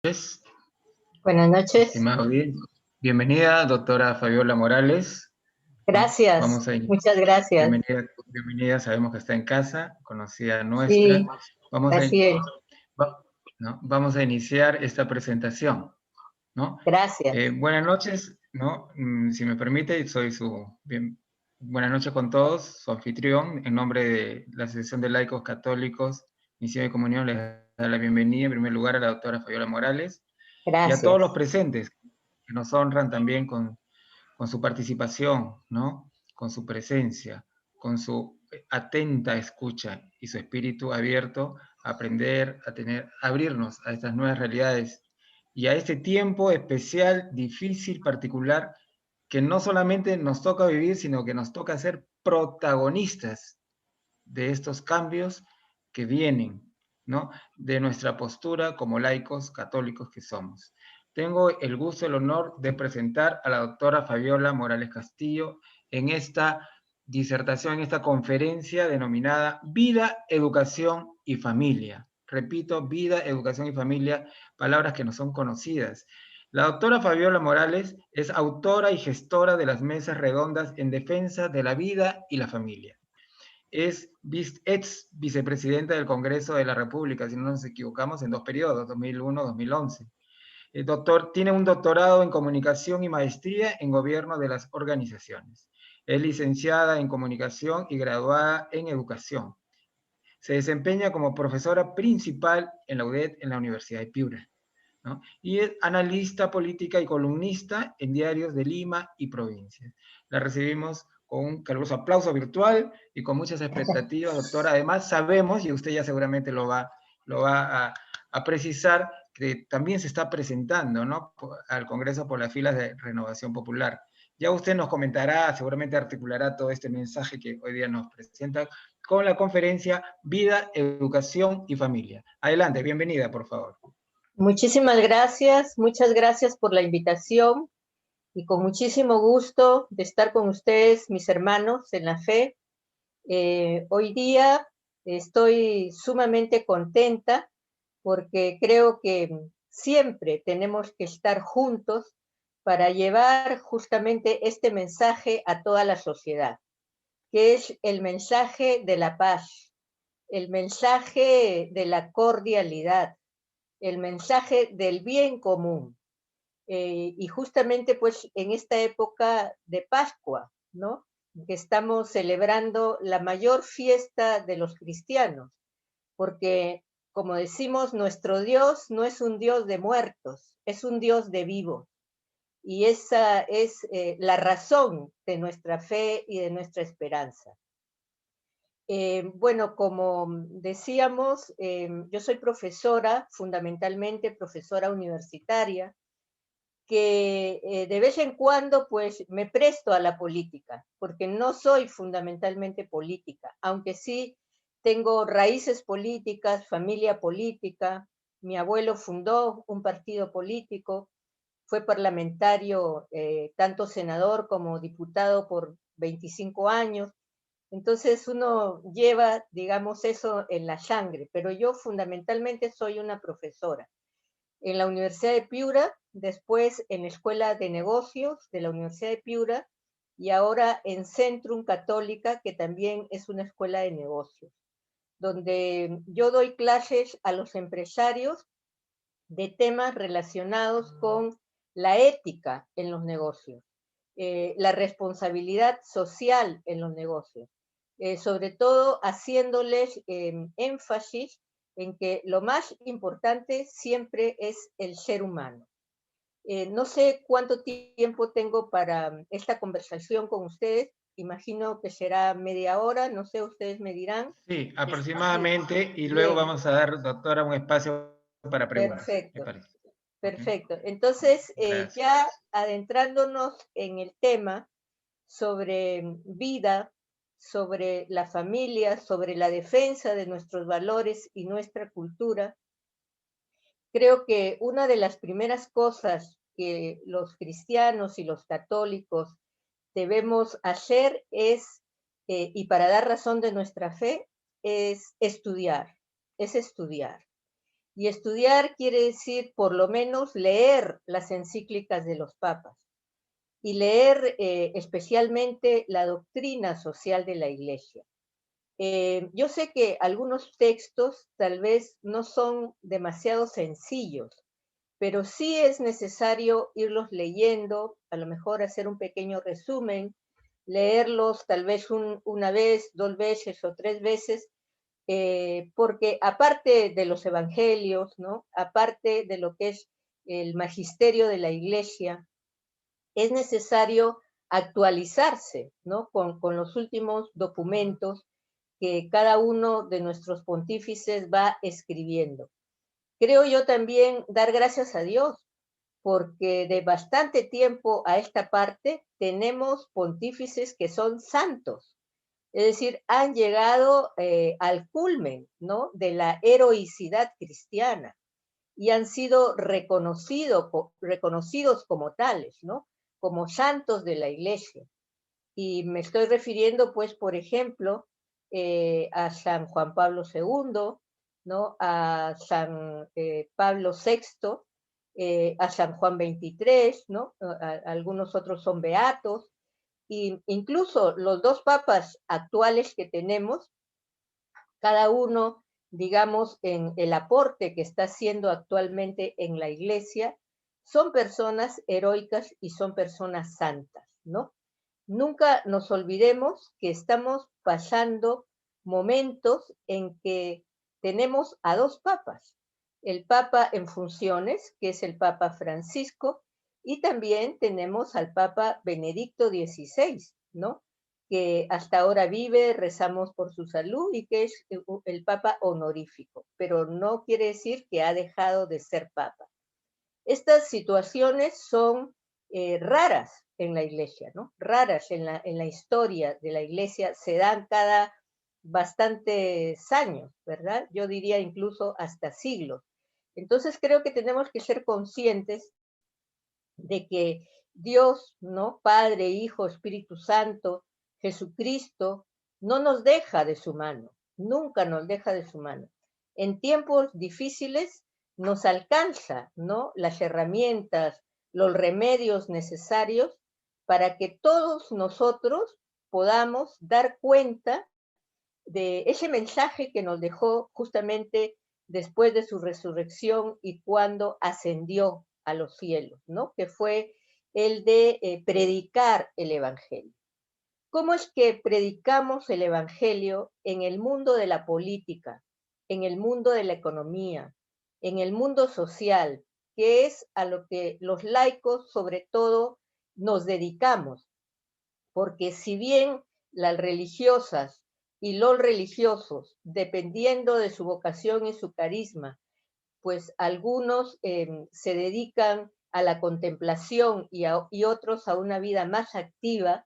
Noches, Buenas noches. estimado bien. Bienvenida, doctora Fabiola Morales, ¿no? Gracias. Vamos a in- Muchas gracias. bienvenida, sabemos que está en casa, conocida nuestra. Sí, Vamos a, así es. ¿no? Vamos a iniciar esta presentación, ¿no? Gracias. Buenas noches, ¿no? Si me permite, buenas noches con todos, su anfitrión, en nombre de la Asociación de Laicos Católicos, Misión y Comunión, les da la bienvenida en primer lugar a la doctora Fabiola Morales y a todos los Gracias. presentes que nos honran también con su participación, ¿no? Con su presencia, con su atenta escucha y su espíritu abierto a aprender, a abrirnos a estas nuevas realidades y a este tiempo especial, difícil, particular, que no solamente nos toca vivir, sino que nos toca ser protagonistas de estos cambios que vienen, ¿no? De nuestra postura como laicos católicos que somos. Tengo el gusto, el honor de presentar a la doctora Fabiola Morales Castillo en esta disertación, en esta conferencia denominada Vida, Educación y Familia. Repito, vida, educación y familia, palabras que no son conocidas. La doctora Fabiola Morales es autora y gestora de las mesas redondas en defensa de la vida y la familia. Es ex vicepresidenta del Congreso de la República, si no nos equivocamos, en dos periodos, 2001-2011. Tiene un doctorado en comunicación y maestría en gobierno de las organizaciones. Es licenciada en comunicación y graduada en educación. Se desempeña como profesora principal en la UDED en la Universidad de Piura, ¿no? Y es analista política y columnista en diarios de Lima y provincias. La recibimos con un caluroso aplauso virtual y con muchas expectativas, doctora. Además, sabemos, y usted ya seguramente lo va a precisar, que también se está presentando, ¿no?, al Congreso por las filas de Renovación Popular. Ya usted nos comentará, seguramente articulará todo este mensaje que hoy día nos presenta con la conferencia Vida, Educación y Familia. Adelante, bienvenida, por favor. Muchísimas gracias. Muchas gracias por la invitación y con muchísimo gusto de estar con ustedes, mis hermanos en la fe. Hoy día estoy sumamente contenta porque creo que siempre tenemos que estar juntos para llevar justamente este mensaje a toda la sociedad, que es el mensaje de la paz, el mensaje de la cordialidad, el mensaje del bien común. Y justamente pues en esta época de Pascua, ¿no?, que estamos celebrando la mayor fiesta de los cristianos, porque como decimos, nuestro Dios no es un Dios de muertos, es un Dios de vivos. Y esa es la razón de nuestra fe y de nuestra esperanza. Bueno, como decíamos, yo soy profesora, fundamentalmente profesora universitaria, que de vez en cuando pues me presto a la política, porque no soy fundamentalmente política, aunque sí tengo raíces políticas, familia política. Mi abuelo fundó un partido político, fue parlamentario, tanto senador como diputado por 25 años. Entonces uno lleva, digamos, eso en la sangre, pero yo fundamentalmente soy una profesora. En la Universidad de Piura, después en la Escuela de Negocios de la Universidad de Piura y ahora en Centrum Católica, que también es una escuela de negocios, donde yo doy clases a los empresarios de temas relacionados con la ética en los negocios, la responsabilidad social en los negocios, sobre todo haciéndoles énfasis en que lo más importante siempre es el ser humano. No sé cuánto tiempo tengo para esta conversación con ustedes, imagino que será media hora, no sé, ustedes me dirán. Sí, aproximadamente, y luego Bien, vamos a dar, doctora, un espacio para preguntas, ¿me perfecto. parece? ¿Ok? Perfecto. Entonces, ya Gracias. adentrándonos en el tema sobre vida, sobre la familia, sobre la defensa de nuestros valores y nuestra cultura, creo que una de las primeras cosas que los cristianos y los católicos debemos hacer es, y para dar razón de nuestra fe, es estudiar, es estudiar. Y estudiar quiere decir, por lo menos, leer las encíclicas de los papas y leer especialmente la doctrina social de la Iglesia. Yo sé que algunos textos tal vez no son demasiado sencillos, pero sí es necesario irlos leyendo, a lo mejor hacer un pequeño resumen, leerlos tal vez una vez, 2 veces o 3 veces, porque aparte de los evangelios, ¿no? Aparte de lo que es el magisterio de la Iglesia, es necesario actualizarse, ¿no? Con los últimos documentos que cada uno de nuestros pontífices va escribiendo. Creo yo también dar gracias a Dios, porque de bastante tiempo a esta parte tenemos pontífices que son santos, es decir, han llegado al culmen, ¿no? De la heroicidad cristiana y han sido reconocidos como tales, ¿no? Como santos de la Iglesia. Y me estoy refiriendo, pues, por ejemplo, a San Juan Pablo II, ¿no? A San Pablo VI, a San Juan XXIII, ¿no? Algunos otros son beatos, e incluso los 2 papas actuales que tenemos, cada uno, digamos, en el aporte que está haciendo actualmente en la Iglesia, son personas heroicas y son personas santas, ¿no? Nunca nos olvidemos que estamos pasando momentos en que tenemos a 2 papas. El papa en funciones, que es el Papa Francisco, y también tenemos al Papa Benedicto XVI, ¿no? Que hasta ahora vive, rezamos por su salud y que es el Papa honorífico, pero no quiere decir que ha dejado de ser Papa. Estas situaciones son raras en la Iglesia, ¿no? Raras en la historia de la Iglesia, se dan cada bastantes años, ¿verdad? Yo diría incluso hasta siglos. Entonces creo que tenemos que ser conscientes de que Dios, ¿no? Padre, Hijo, Espíritu Santo, Jesucristo, no nos deja de su mano, nunca nos deja de su mano. En tiempos difíciles nos alcanza, ¿no? Las herramientas, los remedios necesarios para que todos nosotros podamos dar cuenta de ese mensaje que nos dejó justamente después de su resurrección y cuando ascendió a los cielos, ¿no? Que fue el de predicar el Evangelio. ¿Cómo es que predicamos el Evangelio en el mundo de la política, en el mundo de la economía, en el mundo social, que es a lo que los laicos sobre todo nos dedicamos? Porque si bien las religiosas y los religiosos, dependiendo de su vocación y su carisma, pues algunos se dedican a la contemplación y otros a una vida más activa,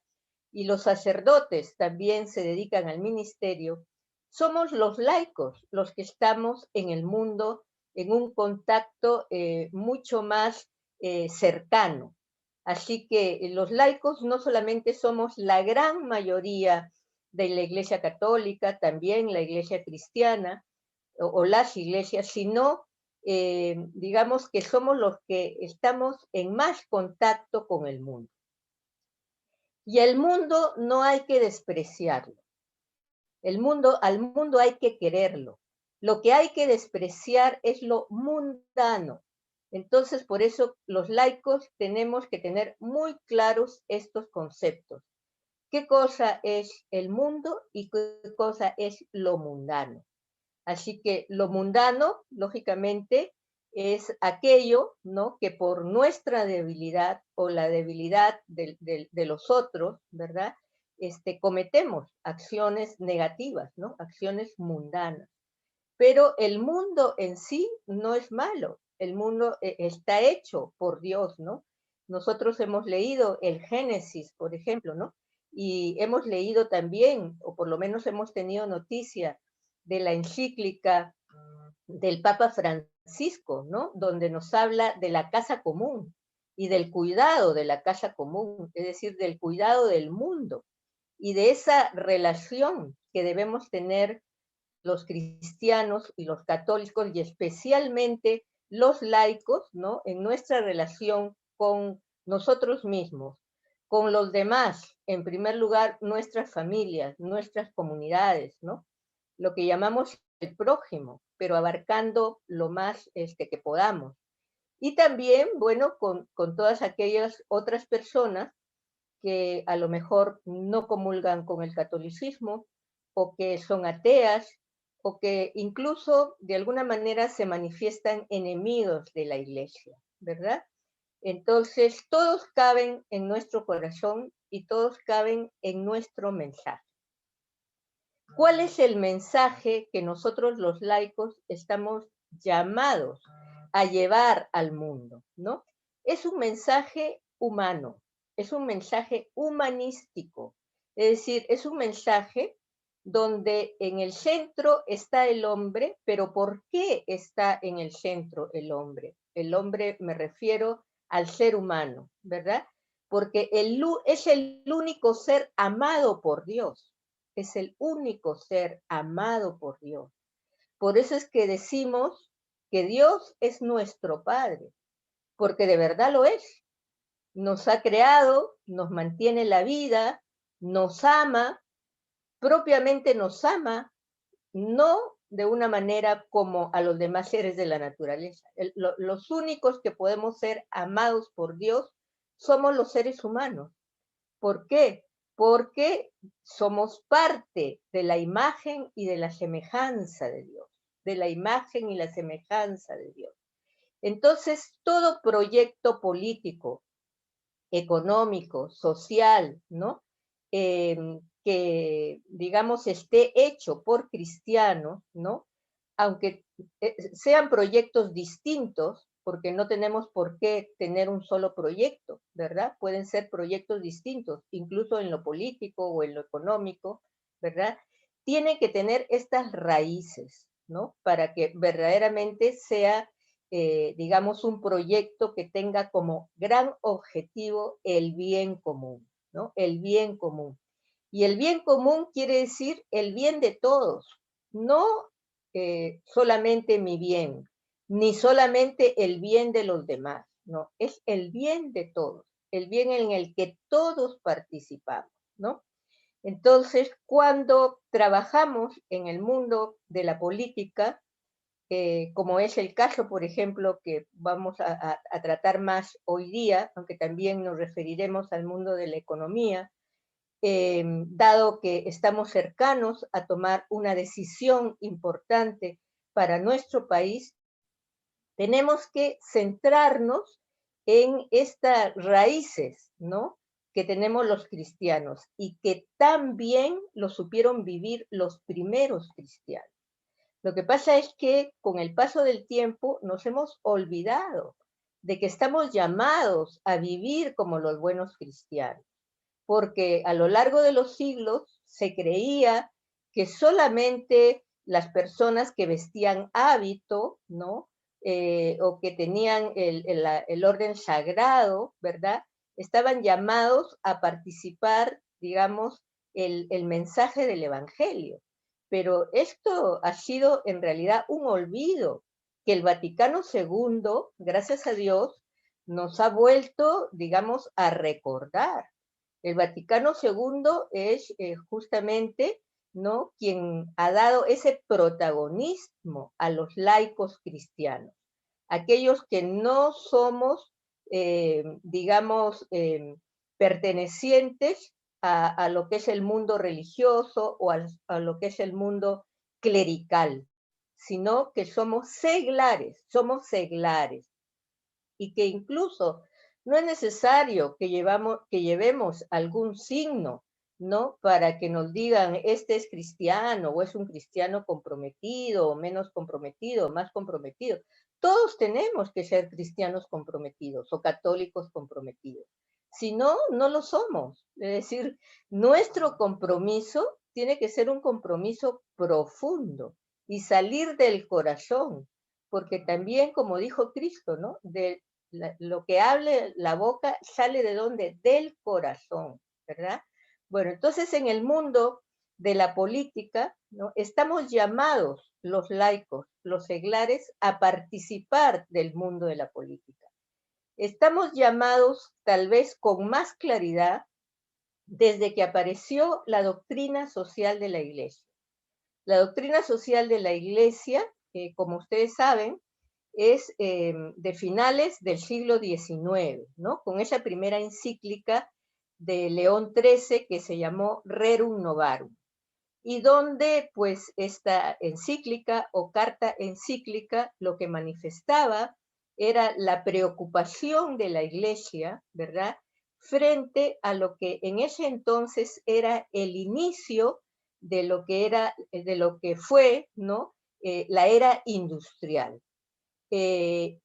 y los sacerdotes también se dedican al ministerio, somos los laicos los que estamos en el mundo en un contacto mucho más cercano. Así que los laicos no solamente somos la gran mayoría de la Iglesia Católica, también la Iglesia Cristiana o las iglesias, sino digamos que somos los que estamos en más contacto con el mundo. Y el mundo no hay que despreciarlo. Al mundo hay que quererlo. Lo que hay que despreciar es lo mundano. Entonces, por eso los laicos tenemos que tener muy claros estos conceptos. ¿Qué cosa es el mundo y qué cosa es lo mundano? Así que lo mundano, lógicamente, es aquello, ¿no? Que por nuestra debilidad o la debilidad de los otros, ¿verdad? Cometemos acciones negativas, ¿no? Acciones mundanas. Pero el mundo en sí no es malo. El mundo está hecho por Dios, ¿no? Nosotros hemos leído el Génesis, por ejemplo, ¿no? Y hemos leído también, o por lo menos hemos tenido noticia de la encíclica del Papa Francisco, ¿no? Donde nos habla de la casa común y del cuidado de la casa común, es decir, del cuidado del mundo y de esa relación que debemos tener los cristianos y los católicos, y especialmente los laicos, ¿no? En nuestra relación con nosotros mismos, con los demás, en primer lugar, nuestras familias, nuestras comunidades, ¿no? Lo que llamamos el prójimo, pero abarcando lo más que podamos. Y también, bueno, con todas aquellas otras personas que a lo mejor no comulgan con el catolicismo, o que son ateas, o que incluso de alguna manera se manifiestan enemigos de la iglesia, ¿verdad? Entonces, todos caben en nuestro corazón y todos caben en nuestro mensaje. ¿Cuál es el mensaje que nosotros los laicos estamos llamados a llevar al mundo, ¿no? Es un mensaje humano, es un mensaje humanístico, es decir, es un mensaje donde en el centro está el hombre, pero ¿por qué está en el centro el hombre? El hombre me refiero al ser humano, ¿verdad? Porque es el único ser amado por Dios, es el único ser amado por Dios. Por eso es que decimos que Dios es nuestro Padre, porque de verdad lo es. Nos ha creado, nos mantiene la vida, nos ama, propiamente nos ama, no de una manera como a los demás seres de la naturaleza. Los únicos que podemos ser amados por Dios somos los seres humanos. ¿Por qué? Porque somos parte de la imagen y de la semejanza de Dios, de la imagen y la semejanza de Dios. Entonces, todo proyecto político, económico, social, ¿no? Que, digamos, esté hecho por cristianos, ¿no? Aunque sean proyectos distintos, porque no tenemos por qué tener un solo proyecto, ¿verdad? Pueden ser proyectos distintos, incluso en lo político o en lo económico, ¿verdad? Tiene que tener estas raíces, ¿no? Para que verdaderamente sea, digamos, un proyecto que tenga como gran objetivo el bien común, ¿no? El bien común. Y el bien común quiere decir el bien de todos, no solamente mi bien, ni solamente el bien de los demás, no, es el bien de todos, el bien en el que todos participamos, ¿no? Entonces, cuando trabajamos en el mundo de la política, como es el caso, por ejemplo, que vamos a tratar más hoy día, aunque también nos referiremos al mundo de la economía, dado que estamos cercanos a tomar una decisión importante para nuestro país, tenemos que centrarnos en estas raíces, ¿no? Que tenemos los cristianos y que también lo supieron vivir los primeros cristianos. Lo que pasa es que con el paso del tiempo nos hemos olvidado de que estamos llamados a vivir como los buenos cristianos, porque a lo largo de los siglos se creía que solamente las personas que vestían hábito, ¿no? O que tenían el orden sagrado, ¿verdad? Estaban llamados a participar, digamos, el mensaje del Evangelio. Pero esto ha sido en realidad un olvido que el Vaticano II, gracias a Dios, nos ha vuelto, digamos, a recordar. El Vaticano II es justamente, ¿no?, quien ha dado ese protagonismo a los laicos cristianos, aquellos que no somos, digamos, pertenecientes a lo que es el mundo religioso o a lo que es el mundo clerical, sino que somos seglares, y que incluso no es necesario que llevemos algún signo, ¿no? Para que nos digan, este es cristiano, o es un cristiano comprometido, o menos comprometido, o más comprometido. Todos tenemos que ser cristianos comprometidos, o católicos comprometidos. Si no, no lo somos. Es decir, nuestro compromiso tiene que ser un compromiso profundo y salir del corazón, porque también, como dijo Cristo, ¿no? Lo que hable la boca sale de dónde? Del corazón, ¿verdad? Bueno, entonces en el mundo de la política, ¿no? Estamos llamados los laicos, los seglares, a participar del mundo de la política. Estamos llamados, tal vez con más claridad, desde que apareció la doctrina social de la Iglesia. La doctrina social de la Iglesia, como ustedes saben, es de finales del siglo XIX, ¿no? Con esa primera encíclica de León XIII que se llamó Rerum Novarum, y donde pues esta encíclica o carta encíclica lo que manifestaba era la preocupación de la Iglesia, ¿verdad?, frente a lo que en ese entonces era el inicio de lo que era, de lo que fue, ¿no?, la era industrial.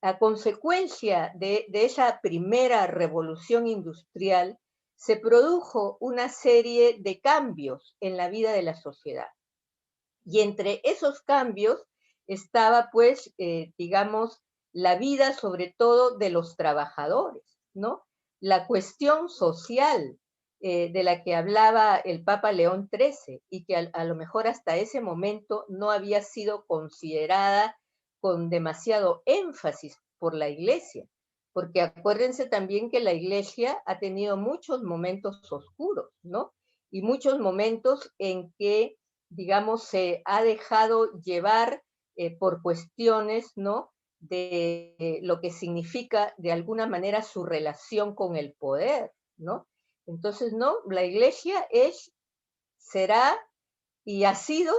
A consecuencia de esa primera revolución industrial, se produjo una serie de cambios en la vida de la sociedad. Y entre esos cambios estaba, pues, digamos, la vida sobre todo de los trabajadores, ¿no? La cuestión social de la que hablaba el Papa León XIII y que a lo mejor hasta ese momento no había sido considerada con demasiado énfasis por la Iglesia, porque acuérdense también que la Iglesia ha tenido muchos momentos oscuros, ¿no? Y muchos momentos en que, digamos, se ha dejado llevar por cuestiones, ¿no?, de lo que significa de alguna manera su relación con el poder, ¿no? Entonces, no, la Iglesia es, será y ha sido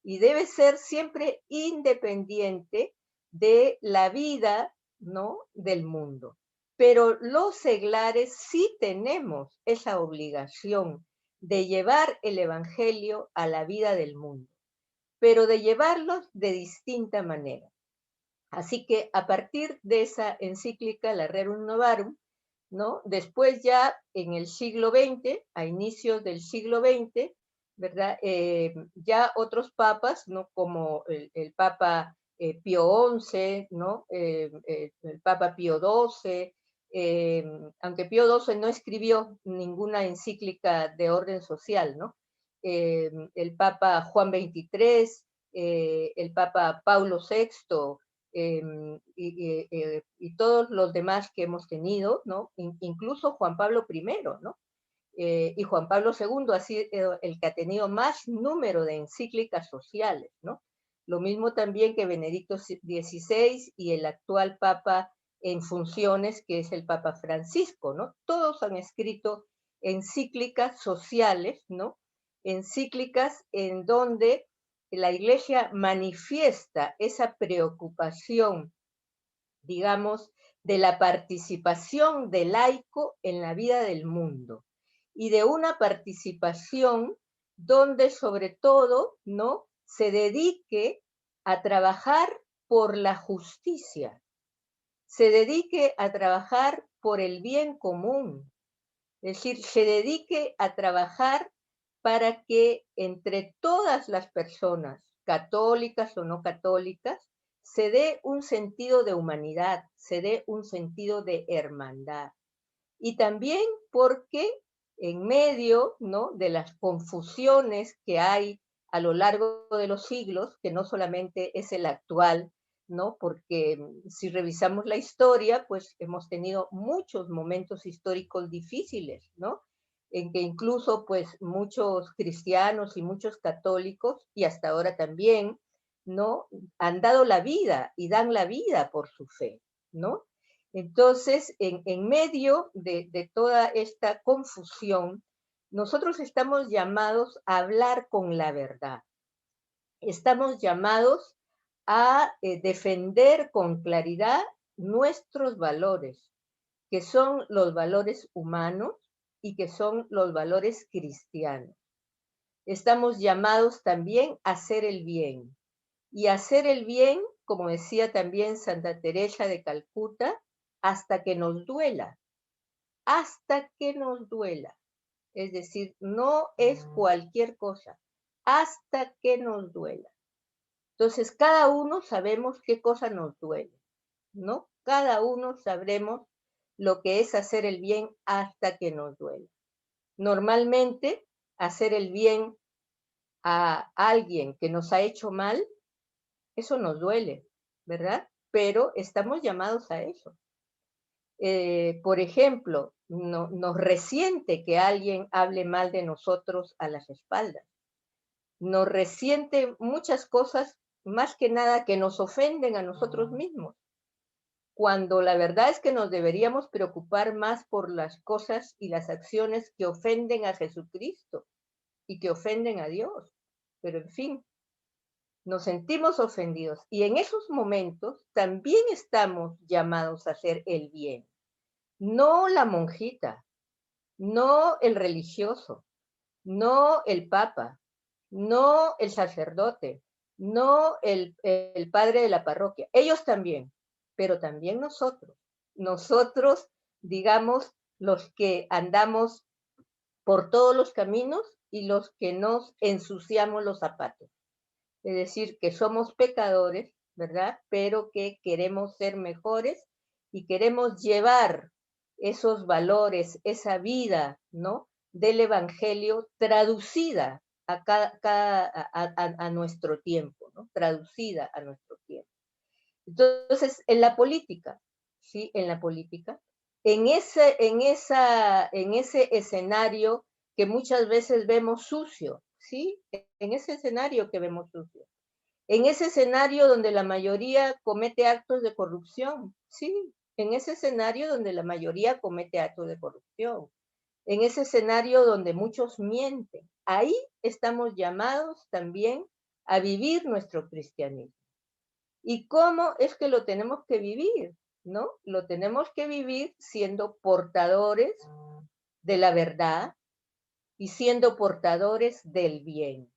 y debe ser siempre independiente de la vida, ¿no?, del mundo. Pero los seglares sí tenemos esa obligación de llevar el Evangelio a la vida del mundo, pero de llevarlos de distinta manera. Así que a partir de esa encíclica, la Rerum Novarum, ¿no?, después ya en el siglo XX, a inicios del siglo XX, ¿verdad?, ya otros papas, ¿no?, como el Papa Pío XI, ¿no?, el Papa Pío XII, aunque Pío XII no escribió ninguna encíclica de orden social, ¿no?, el Papa Juan XXIII, el Papa Paulo VI, y todos los demás que hemos tenido, ¿no? Incluso Juan Pablo I, ¿no? Y Juan Pablo II ha sido el que ha tenido más número de encíclicas sociales, ¿no? Lo mismo también que Benedicto XVI y el actual Papa en funciones, que es el Papa Francisco, ¿no? Todos han escrito encíclicas sociales, ¿no? Encíclicas en donde la Iglesia manifiesta esa preocupación, digamos, de la participación del laico en la vida del mundo y de una participación donde sobre todo, ¿no?, se dedique a trabajar por la justicia, se dedique a trabajar por el bien común, es decir, se dedique a trabajar para que entre todas las personas, católicas o no católicas, se dé un sentido de humanidad, se dé un sentido de hermandad. Y también porque en medio, ¿no?, de las confusiones que hay a lo largo de los siglos, que no solamente es el actual, ¿no?, porque si revisamos la historia, pues hemos tenido muchos momentos históricos difíciles, ¿no?, en que incluso pues muchos cristianos y muchos católicos, y hasta ahora también, ¿no?, han dado la vida y dan la vida por su fe, ¿no? Entonces, en medio de toda esta confusión, nosotros estamos llamados a hablar con la verdad. Estamos llamados a defender con claridad nuestros valores, que son los valores humanos y que son los valores cristianos. Estamos llamados también a hacer el bien. Y hacer el bien, como decía también Santa Teresa de Calcuta, hasta que nos duela, hasta que nos duela. Es decir, no es cualquier cosa, hasta que nos duela. Entonces, cada uno sabemos qué cosa nos duele, ¿no? Cada uno sabremos lo que es hacer el bien hasta que nos duela. Normalmente, hacer el bien a alguien que nos ha hecho mal, eso nos duele, ¿verdad? Pero estamos llamados a eso. Por ejemplo, nos resiente que alguien hable mal de nosotros a las espaldas. Nos resiente muchas cosas, más que nada que nos ofenden a nosotros mismos, cuando la verdad es que nos deberíamos preocupar más por las cosas y las acciones que ofenden a Jesucristo y que ofenden a Dios. Pero en fin, nos sentimos ofendidos y en esos momentos también estamos llamados a hacer el bien. No la monjita, no el religioso, no el papa, no el sacerdote, no el padre de la parroquia. Ellos también, pero también nosotros. Nosotros, digamos, los que andamos por todos los caminos y los que nos ensuciamos los zapatos. Es decir, que somos pecadores, ¿verdad? Pero que queremos ser mejores y queremos llevar esos valores, esa vida, ¿no? Del Evangelio traducida a nuestro tiempo, ¿no? Traducida a nuestro tiempo. Entonces, en la política, ¿sí? En la política, en ese escenario que muchas veces vemos sucio, ¿sí? En ese escenario que vemos sucio. En ese escenario donde la mayoría comete actos de corrupción, sí, en ese escenario donde la mayoría comete actos de corrupción, en ese escenario donde muchos mienten, ahí estamos llamados también a vivir nuestro cristianismo. ¿Y cómo es que lo tenemos que vivir? ¿No? Lo tenemos que vivir siendo portadores de la verdad y siendo portadores del bien.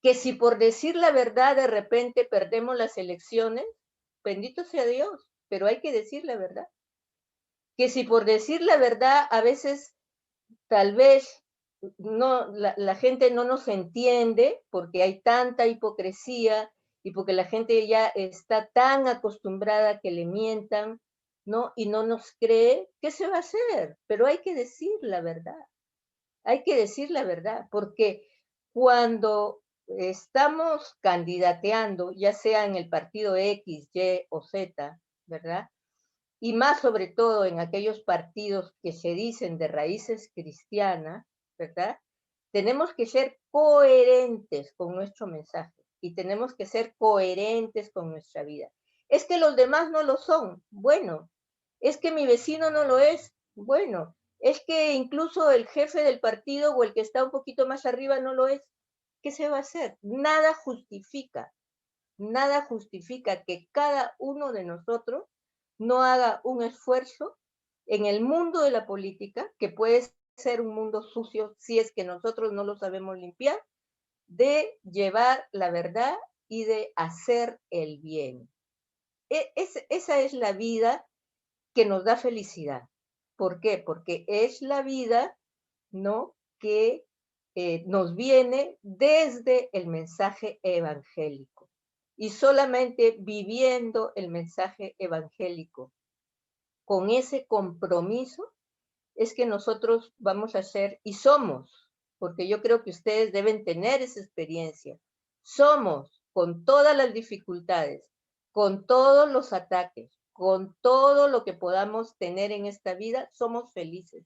Que si por decir la verdad de repente perdemos las elecciones, bendito sea Dios, pero hay que decir la verdad. Que si por decir la verdad a veces tal vez no, la gente no nos entiende porque hay tanta hipocresía y porque la gente ya está tan acostumbrada a que le mientan, ¿no? Y no nos cree, ¿qué se va a hacer? Pero hay que decir la verdad. Hay que decir la verdad, porque cuando estamos candidateando, ya sea en el partido X, Y o Z, ¿verdad? Y más sobre todo en aquellos partidos que se dicen de raíces cristianas, ¿verdad? Tenemos que ser coherentes con nuestro mensaje y tenemos que ser coherentes con nuestra vida. Es que los demás no lo son. Bueno, es que mi vecino no lo es. Bueno, es que incluso el jefe del partido o el que está un poquito más arriba no lo es. ¿Qué se va a hacer? Nada justifica que cada uno de nosotros no haga un esfuerzo en el mundo de la política, que puede ser un mundo sucio si es que nosotros no lo sabemos limpiar, de llevar la verdad y de hacer el bien. Esa es la vida que nos da felicidad. ¿Por qué? Porque es la vida, ¿no? Que nos viene desde el mensaje evangélico. Y solamente viviendo el mensaje evangélico con ese compromiso es que nosotros vamos a ser y somos, porque yo creo que ustedes deben tener esa experiencia. Somos, con todas las dificultades, con todos los ataques, con todo lo que podamos tener en esta vida, somos felices.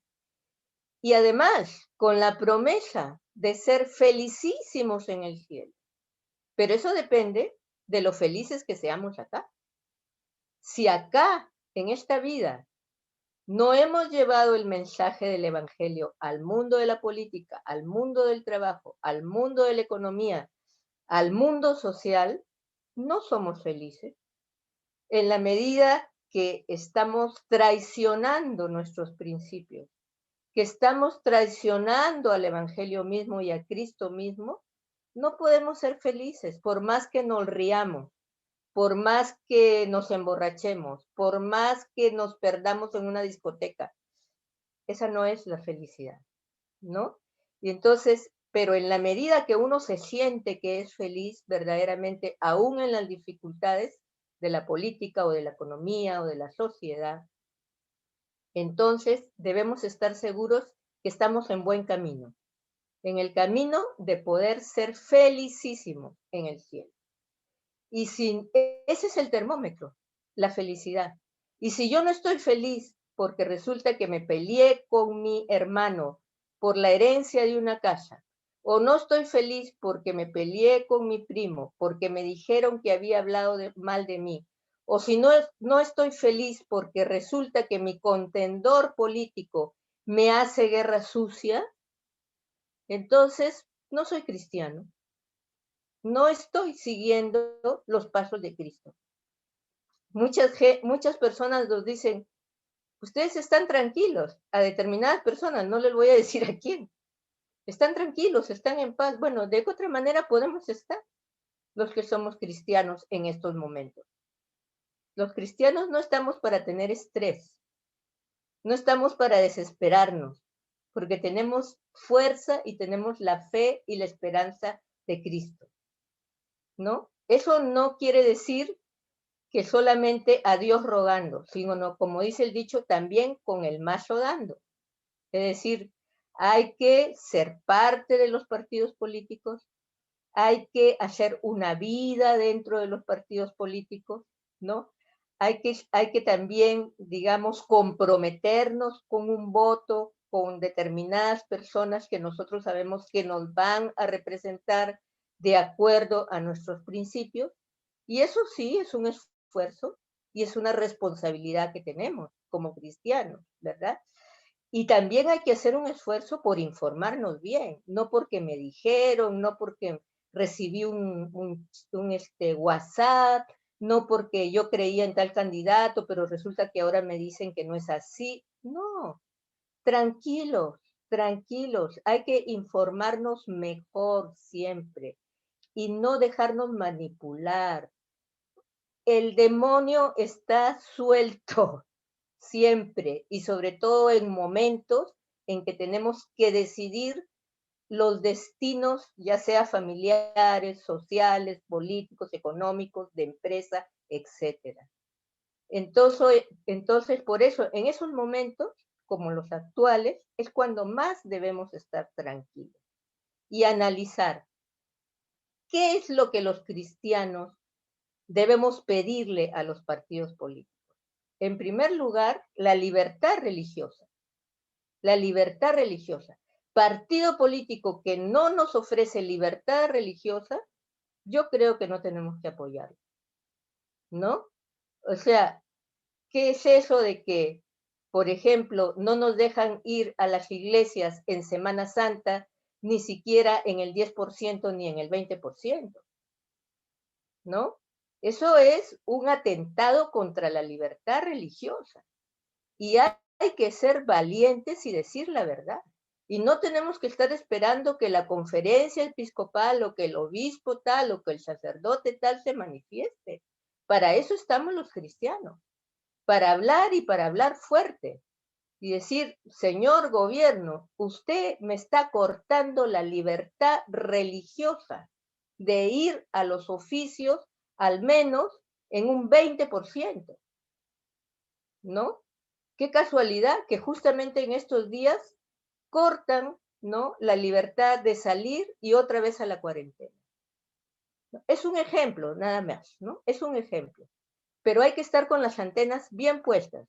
Y además, con la promesa de ser felicísimos en el cielo. Pero eso depende de lo felices que seamos acá. Si acá, en esta vida, no hemos llevado el mensaje del Evangelio al mundo de la política, al mundo del trabajo, al mundo de la economía, al mundo social, no somos felices. En la medida que estamos traicionando nuestros principios, que estamos traicionando al Evangelio mismo y a Cristo mismo, no podemos ser felices, por más que nos riamos, por más que nos emborrachemos, por más que nos perdamos en una discoteca. Esa no es la felicidad, ¿no? Y entonces, pero en la medida que uno se siente que es feliz verdaderamente, aún en las dificultades de la política o de la economía o de la sociedad, entonces debemos estar seguros que estamos en buen camino. en el camino de poder ser felicísimo en el cielo. Y ese es el termómetro, la felicidad. Y si yo no estoy feliz porque resulta que me peleé con mi hermano por la herencia de una casa, o no estoy feliz porque me peleé con mi primo, porque me dijeron que había hablado mal de mí, o si no estoy feliz porque resulta que mi contendor político me hace guerra sucia, entonces no soy cristiano. No estoy siguiendo los pasos de Cristo. Muchas personas nos dicen, ustedes están tranquilos, a determinadas personas, no les voy a decir a quién, están tranquilos, están en paz. Bueno, de otra manera podemos estar los que somos cristianos en estos momentos. Los cristianos no estamos para tener estrés, no estamos para desesperarnos, porque tenemos fuerza y tenemos la fe y la esperanza de Cristo, ¿no? Eso no quiere decir que solamente a Dios rogando, sino, como dice el dicho, también con el mazo dando. Es decir, hay que ser parte de los partidos políticos, hay que hacer una vida dentro de los partidos políticos, ¿no? Hay que también, digamos, comprometernos con un voto, con determinadas personas que nosotros sabemos que nos van a representar de acuerdo a nuestros principios. Y eso sí es un esfuerzo y es una responsabilidad que tenemos como cristianos, ¿verdad? Y también hay que hacer un esfuerzo por informarnos bien, no porque me dijeron, no porque recibí un WhatsApp, no porque yo creía en tal candidato, pero resulta que ahora me dicen que no es así. No, tranquilos, tranquilos, hay que informarnos mejor siempre y no dejarnos manipular. El demonio está suelto siempre y sobre todo en momentos en que tenemos que decidir los destinos, ya sea familiares, sociales, políticos, económicos, de empresa, etcétera. Entonces, por eso, en esos momentos, como los actuales, es cuando más debemos estar tranquilos y analizar qué es lo que los cristianos debemos pedirle a los partidos políticos. En primer lugar, la libertad religiosa. La libertad religiosa. Partido político que no nos ofrece libertad religiosa, yo creo que no tenemos que apoyarlo, ¿no? O sea, ¿qué es eso de que, por ejemplo, no nos dejan ir a las iglesias en Semana Santa, ni siquiera en el 10% ni en el 20%, ¿no? Eso es un atentado contra la libertad religiosa. Y hay que ser valientes y decir la verdad. Y no tenemos que estar esperando que la conferencia episcopal o que el obispo tal o que el sacerdote tal se manifieste. Para eso estamos los cristianos, para hablar y para hablar fuerte y decir, señor gobierno, usted me está cortando la libertad religiosa de ir a los oficios al menos en un 20%, ¿no? Qué casualidad que justamente en estos días cortan, ¿no?, la libertad de salir y otra vez a la cuarentena. Es un ejemplo, nada más, ¿no? Es un ejemplo. Pero hay que estar con las antenas bien puestas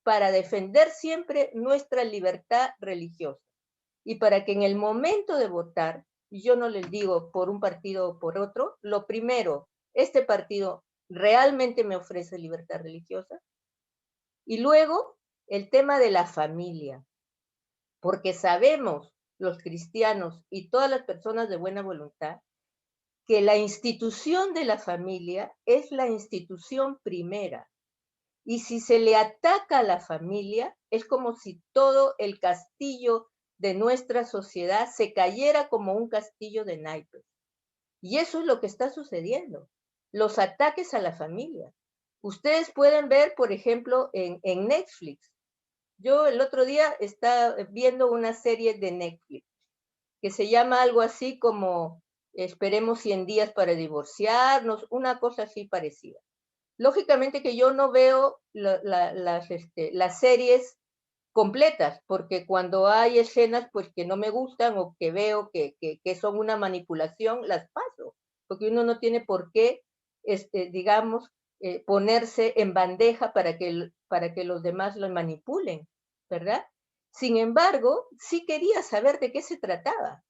para defender siempre nuestra libertad religiosa y para que en el momento de votar, y yo no les digo por un partido o por otro, lo primero, este partido realmente me ofrece libertad religiosa, y luego el tema de la familia, porque sabemos los cristianos y todas las personas de buena voluntad que la institución de la familia es la institución primera. Y si se le ataca a la familia, es como si todo el castillo de nuestra sociedad se cayera como un castillo de naipes. Y eso es lo que está sucediendo, los ataques a la familia. Ustedes pueden ver, por ejemplo, en Netflix. Yo el otro día estaba viendo una serie de Netflix que se llama algo así como Esperemos 100 días para divorciarnos, una cosa así parecida. Lógicamente que yo no veo las series completas, porque cuando hay escenas pues que no me gustan o que veo que son una manipulación, las paso, porque uno no tiene por qué, digamos, ponerse en bandeja para que los demás lo manipulen, ¿verdad? Sin embargo, sí quería saber de qué se trataba.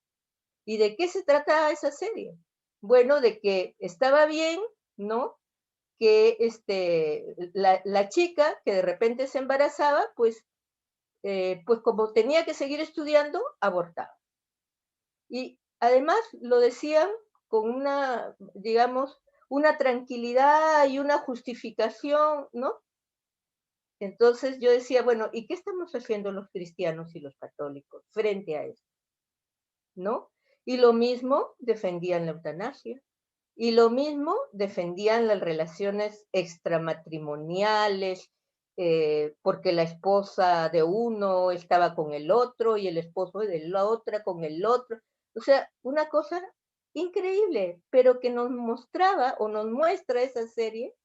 ¿Y de qué se trataba esa serie? Bueno, de que estaba bien, ¿no? Que la chica que de repente se embarazaba, pues como tenía que seguir estudiando, abortaba. Y además lo decían con una, digamos, una tranquilidad y una justificación, ¿no? Entonces yo decía, bueno, ¿y qué estamos haciendo los cristianos y los católicos frente a eso? ¿No? Y lo mismo defendían la eutanasia. Y lo mismo defendían las relaciones extramatrimoniales, porque la esposa de uno estaba con el otro y el esposo de la otra con el otro. O sea, una cosa increíble, pero que nos mostraba o nos muestra esa serie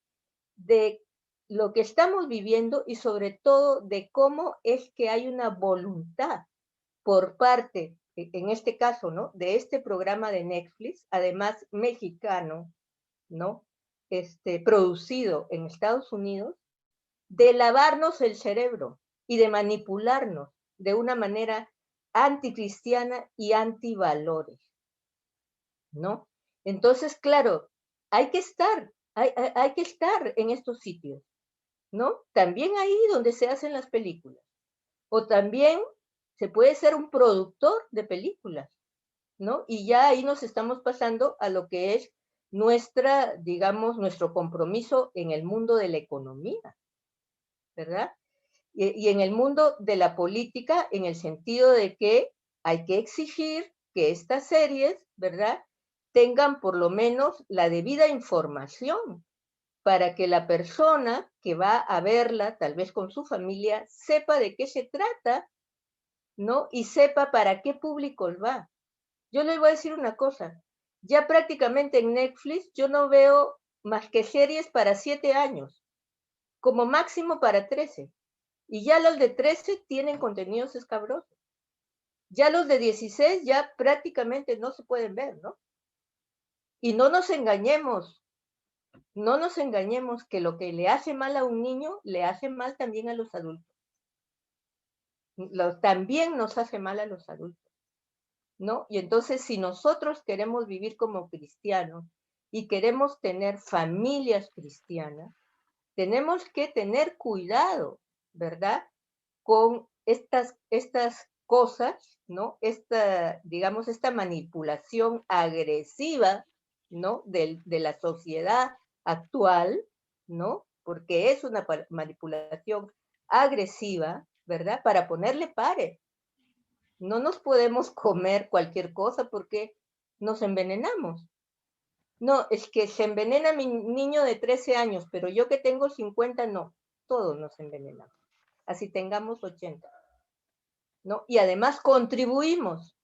de lo que estamos viviendo y sobre todo de cómo es que hay una voluntad por parte, en este caso, ¿no? De este programa de Netflix, además mexicano, ¿no? Producido en Estados Unidos, de lavarnos el cerebro y de manipularnos de una manera anticristiana y antivalores, ¿no? Entonces, claro, hay que estar en estos sitios, ¿no? También ahí donde se hacen las películas. O también se puede ser un productor de películas, ¿no? Y ya ahí nos estamos pasando a lo que es nuestra, digamos, nuestro compromiso en el mundo de la economía, ¿verdad? Y en el mundo de la política, en el sentido de que hay que exigir que estas series, ¿verdad?, tengan por lo menos la debida información para que la persona que va a verla, tal vez con su familia, sepa de qué se trata, ¿no? Y sepa para qué públicos va. Yo les voy a decir una cosa, ya prácticamente en Netflix yo no veo más que series para 7 años, como máximo para 13. Y ya los de 13 tienen contenidos escabrosos. Ya los de 16 ya prácticamente no se pueden ver, ¿no? Y no nos engañemos que lo que le hace mal a un niño, le hace mal también a los adultos. También nos hace mal a los adultos, ¿no? Y entonces, si nosotros queremos vivir como cristianos y queremos tener familias cristianas, tenemos que tener cuidado, ¿verdad?, con estas cosas, ¿no? Digamos, esta manipulación agresiva, ¿no? De la sociedad actual, ¿no? Porque es una manipulación agresiva, ¿verdad? Para ponerle pares. No nos podemos comer cualquier cosa porque nos envenenamos. No, es que se envenena mi niño de 13 años, pero yo que tengo 50, no. Todos nos envenenamos. Así tengamos 80. ¿No? Y además contribuimos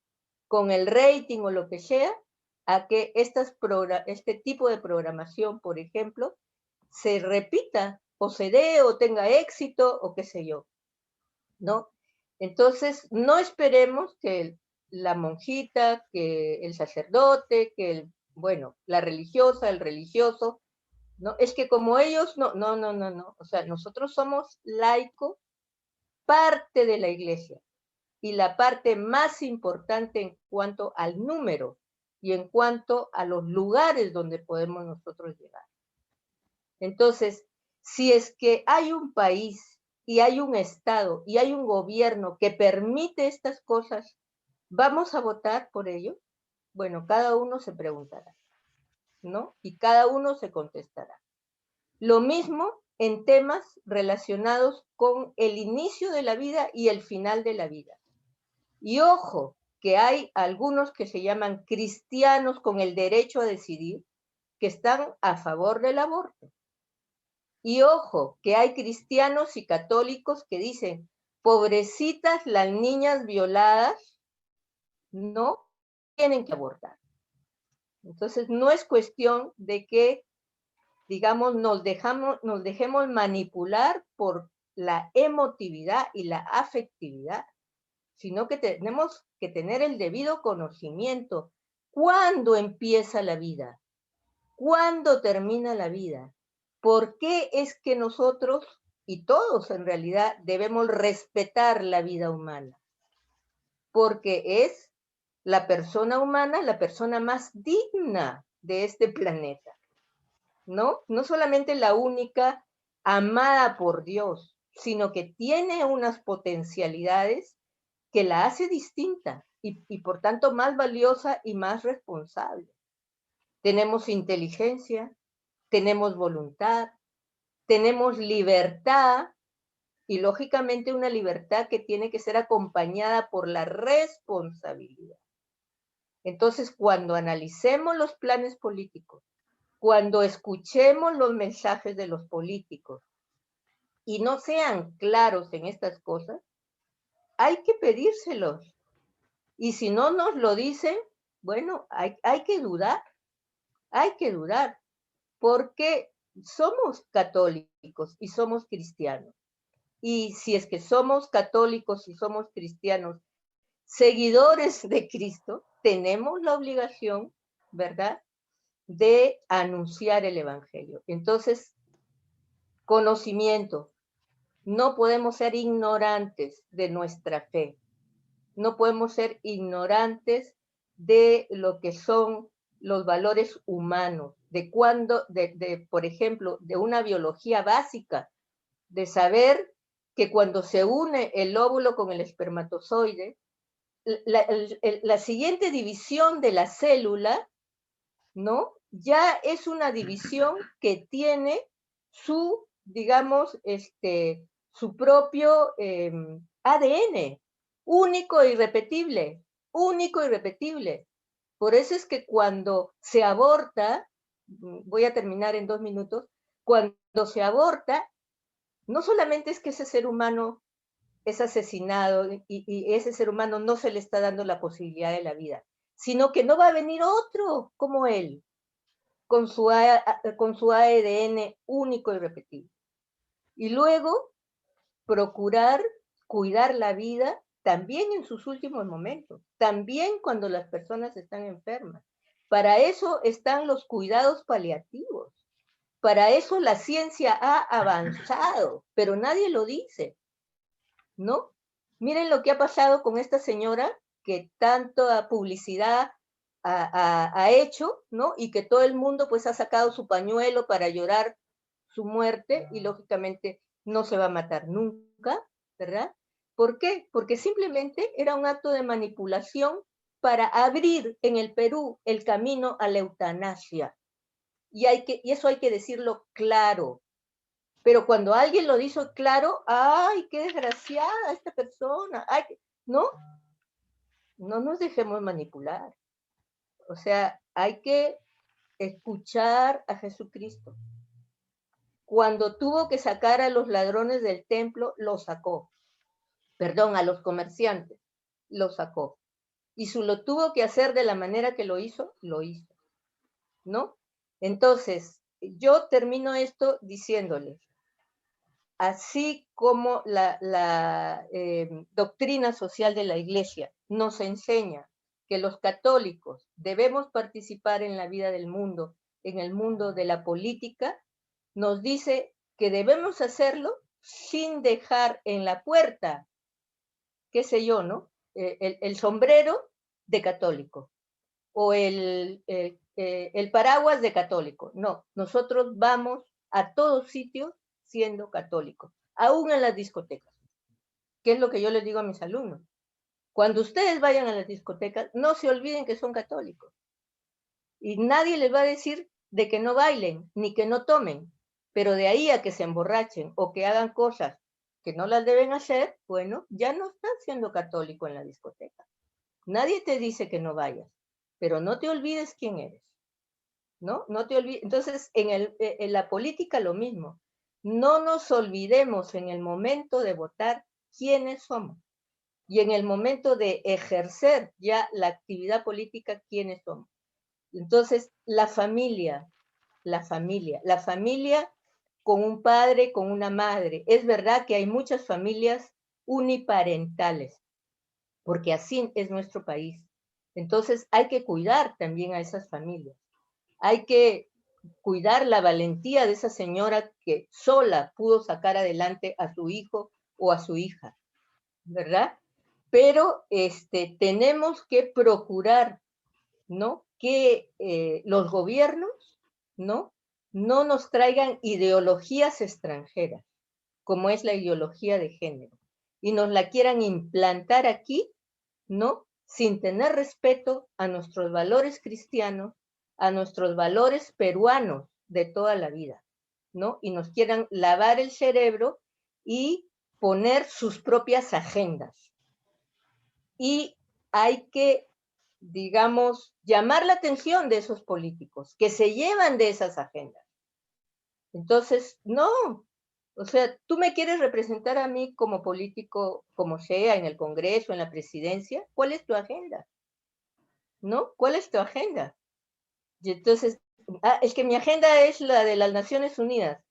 con el rating o lo que sea a que este tipo de programación, por ejemplo, se repita o se dé o tenga éxito o qué sé yo, ¿no? Entonces, no esperemos que la monjita, que el sacerdote, bueno, la religiosa, el religioso, ¿no? Es que como ellos, no. O sea, nosotros somos laicos, parte de la iglesia, y la parte más importante en cuanto al número y en cuanto a los lugares donde podemos nosotros llegar. Entonces, si es que hay un país y hay un Estado y hay un gobierno que permite estas cosas, ¿vamos a votar por ello? Bueno, cada uno se preguntará, ¿no? Y cada uno se contestará. Lo mismo en temas relacionados con el inicio de la vida y el final de la vida. Y ojo, que hay algunos que se llaman cristianos con el derecho a decidir, que están a favor del aborto. Y ojo, que hay cristianos y católicos que dicen, pobrecitas las niñas violadas, no tienen que abortar. Entonces, no es cuestión de que, digamos, nos dejemos manipular por la emotividad y la afectividad, sino que tenemos que tener el debido conocimiento. ¿Cuándo empieza la vida? ¿Cuándo termina la vida? ¿Por qué es que nosotros, y todos en realidad, debemos respetar la vida humana? Porque es la persona humana la persona más digna de este planeta, ¿no? No solamente la única amada por Dios, sino que tiene unas potencialidades que la hace distinta y por tanto más valiosa y más responsable. Tenemos inteligencia, tenemos voluntad, tenemos libertad y lógicamente una libertad que tiene que ser acompañada por la responsabilidad. Entonces, cuando analicemos los planes políticos, cuando escuchemos los mensajes de los políticos y no sean claros en estas cosas, hay que pedírselos. Y si no nos lo dicen, bueno, hay que dudar, porque somos católicos y somos cristianos. Y si es que somos católicos y somos cristianos, seguidores de Cristo, tenemos la obligación, ¿verdad?, de anunciar el Evangelio. Entonces, conocimiento. No podemos ser ignorantes de nuestra fe. No podemos ser ignorantes de lo que son los valores humanos, por ejemplo, de una biología básica, de saber que cuando se une el óvulo con el espermatozoide, la siguiente división de la célula, ¿no? Ya es una división que tiene su, digamos, su propio ADN, único e irrepetible, único e irrepetible. Por eso es que cuando se aborta, voy a terminar en 2 minutos, cuando se aborta, no solamente es que ese ser humano es asesinado y ese ser humano no se le está dando la posibilidad de la vida, sino que no va a venir otro como él, con su ADN único y repetible. Y luego procurar cuidar la vida también en sus últimos momentos, también cuando las personas están enfermas. Para eso están los cuidados paliativos. Para eso la ciencia ha avanzado, pero nadie lo dice, ¿no? Miren lo que ha pasado con esta señora que tanta publicidad ha hecho, ¿no? Y que todo el mundo pues ha sacado su pañuelo para llorar su muerte y lógicamente no se va a matar nunca, ¿verdad? ¿Por qué? Porque simplemente era un acto de manipulación para abrir en el Perú el camino a la eutanasia. Y eso hay que decirlo claro. Pero cuando alguien lo dice claro, ¡ay, qué desgraciada esta persona! Ay, ¿no? No nos dejemos manipular. O sea, hay que escuchar a Jesucristo. Cuando tuvo que sacar a los ladrones del templo, los sacó. Perdón, a los comerciantes, los sacó. Y si lo tuvo que hacer de la manera que lo hizo, ¿no? Entonces, yo termino esto diciéndoles, así como la doctrina social de la Iglesia nos enseña que los católicos debemos participar en la vida del mundo, en el mundo de la política, nos dice que debemos hacerlo sin dejar en la puerta, qué sé yo, ¿no? El sombrero de católico o el paraguas de católico. No, nosotros vamos a todos sitios siendo católicos, aún en las discotecas, que es lo que yo les digo a mis alumnos. Cuando ustedes vayan a las discotecas, no se olviden que son católicos. Y nadie les va a decir de que no bailen, ni que no tomen, pero de ahí a que se emborrachen o que hagan cosas que no las deben hacer, bueno, ya no están siendo católico en la discoteca. Nadie te dice que no vayas, pero no te olvides quién eres, ¿no? No te olvides. Entonces, en la política lo mismo. No nos olvidemos en el momento de votar quiénes somos y en el momento de ejercer ya la actividad política quiénes somos. Entonces, la familia con un padre, con una madre. Es verdad que hay muchas familias uniparentales, porque así es nuestro país. Entonces hay que cuidar también a esas familias. Hay que cuidar la valentía de esa señora que sola pudo sacar adelante a su hijo o a su hija, ¿verdad? Pero tenemos que procurar, ¿no? Que los gobiernos, ¿no? No nos traigan ideologías extranjeras, como es la ideología de género, y nos la quieran implantar aquí, ¿no? Sin tener respeto a nuestros valores cristianos, a nuestros valores peruanos de toda la vida, ¿no? Y nos quieran lavar el cerebro y poner sus propias agendas. Y hay que, digamos, llamar la atención de esos políticos que se llevan de esas agendas. Entonces, no, o sea, tú me quieres representar a mí como político, como sea, en el Congreso, en la presidencia, ¿cuál es tu agenda? ¿No? ¿Cuál es tu agenda? Y entonces, es que mi agenda es la de las Naciones Unidas.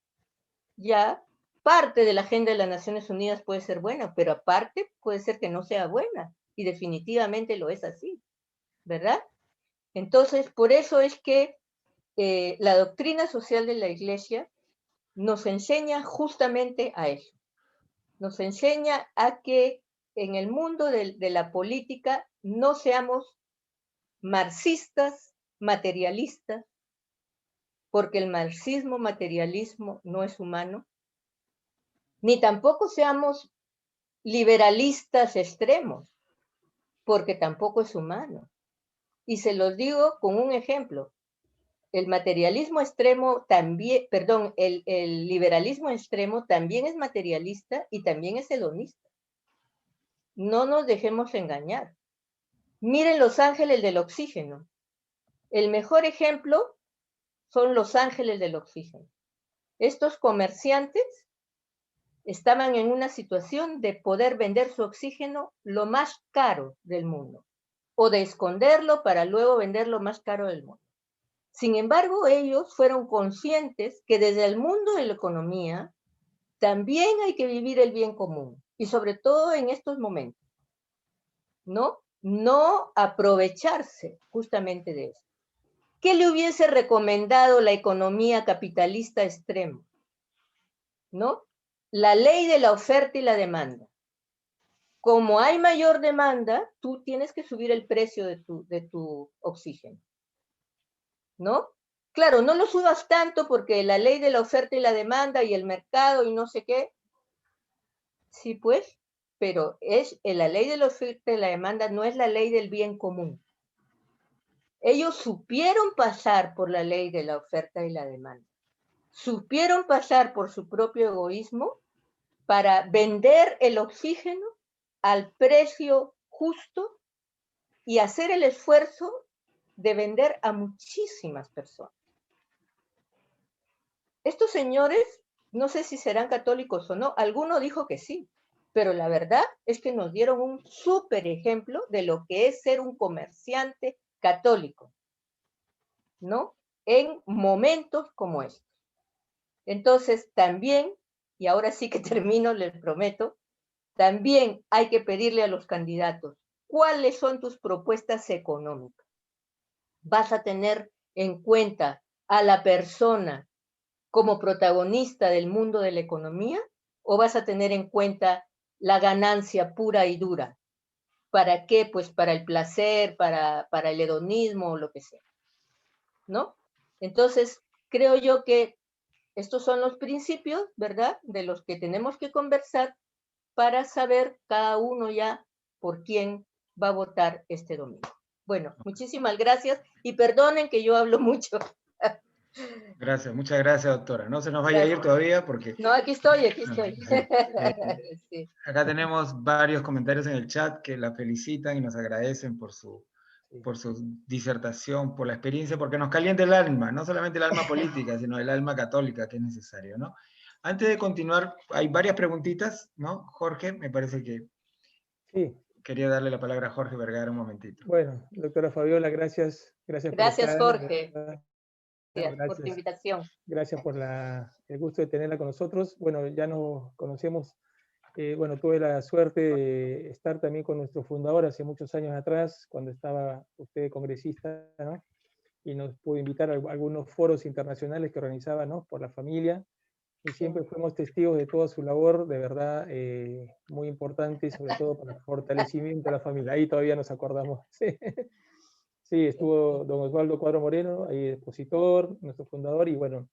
Ya, parte de la agenda de las Naciones Unidas puede ser buena, pero aparte puede ser que no sea buena, y definitivamente lo es así, ¿verdad? Entonces, por eso es que la doctrina social de la Iglesia nos enseña justamente a eso. Nos enseña a que en el mundo de la política no seamos marxistas, materialistas, porque el marxismo-materialismo no es humano, ni tampoco seamos liberalistas extremos, porque tampoco es humano. Y se los digo con un ejemplo. El materialismo extremo también, perdón, el liberalismo extremo también es materialista y también es hedonista. No nos dejemos engañar. Miren Los Ángeles del Oxígeno. El mejor ejemplo son Los Ángeles del Oxígeno. Estos comerciantes estaban en una situación de poder vender su oxígeno lo más caro del mundo, o de esconderlo para luego venderlo más caro del mundo. Sin embargo, ellos fueron conscientes que desde el mundo de la economía también hay que vivir el bien común, y sobre todo en estos momentos, ¿no? No aprovecharse justamente de eso. ¿Qué le hubiese recomendado la economía capitalista extrema? ¿No? La ley de la oferta y la demanda. Como hay mayor demanda, tú tienes que subir el precio de tu oxígeno, ¿no? Claro, no lo subas tanto porque la ley de la oferta y la demanda y el mercado y no sé qué, sí pues, pero es la ley de la oferta y la demanda, no es la ley del bien común. Ellos supieron pasar por la ley de la oferta y la demanda, supieron pasar por su propio egoísmo para vender el oxígeno al precio justo y hacer el esfuerzo de vender a muchísimas personas. Estos señores, no sé si serán católicos o no, alguno dijo que sí, pero la verdad es que nos dieron un súper ejemplo de lo que es ser un comerciante católico, ¿no? En momentos como estos. Entonces, también, y ahora sí que termino, les prometo, también hay que pedirle a los candidatos, ¿cuáles son tus propuestas económicas? ¿Vas a tener en cuenta a la persona como protagonista del mundo de la economía o vas a tener en cuenta la ganancia pura y dura? ¿Para qué? Pues para el placer, para el hedonismo o lo que sea, ¿no? Entonces, creo yo que estos son los principios, ¿verdad?, de los que tenemos que conversar para saber cada uno ya por quién va a votar este domingo. Bueno, muchísimas gracias y perdonen que yo hablo mucho. Gracias, muchas gracias, doctora. No se nos vaya a ir Gracias. todavía porque No, aquí estoy, aquí estoy. sí. Sí, Acá tenemos varios comentarios en el chat que la felicitan y nos agradecen por su disertación, por la experiencia, porque nos calienta el alma, no solamente el alma política, sino el alma católica, que es necesario, ¿no? Antes de continuar, hay varias preguntitas, ¿no? Jorge, me parece que Sí, quería darle la palabra a Jorge Vergara un momentito. bueno, doctora Fabiola, gracias por gracias, estar. Jorge. Gracias por tu Gracias. invitación. Gracias por el gusto de tenerla con nosotros. Bueno, ya nos conocemos. Bueno, tuve la suerte de estar también con nuestro fundador hace muchos años atrás, cuando estaba usted congresista, ¿no? Y nos pudo invitar a algunos foros internacionales que organizaba, ¿no? Por la familia. Y siempre fuimos testigos de toda su labor, de verdad, muy importante, y sobre todo para el fortalecimiento de la familia. Ahí todavía nos acordamos. Sí. Sí, estuvo don Osvaldo Cuadro Moreno, ahí expositor, nuestro fundador, y bueno,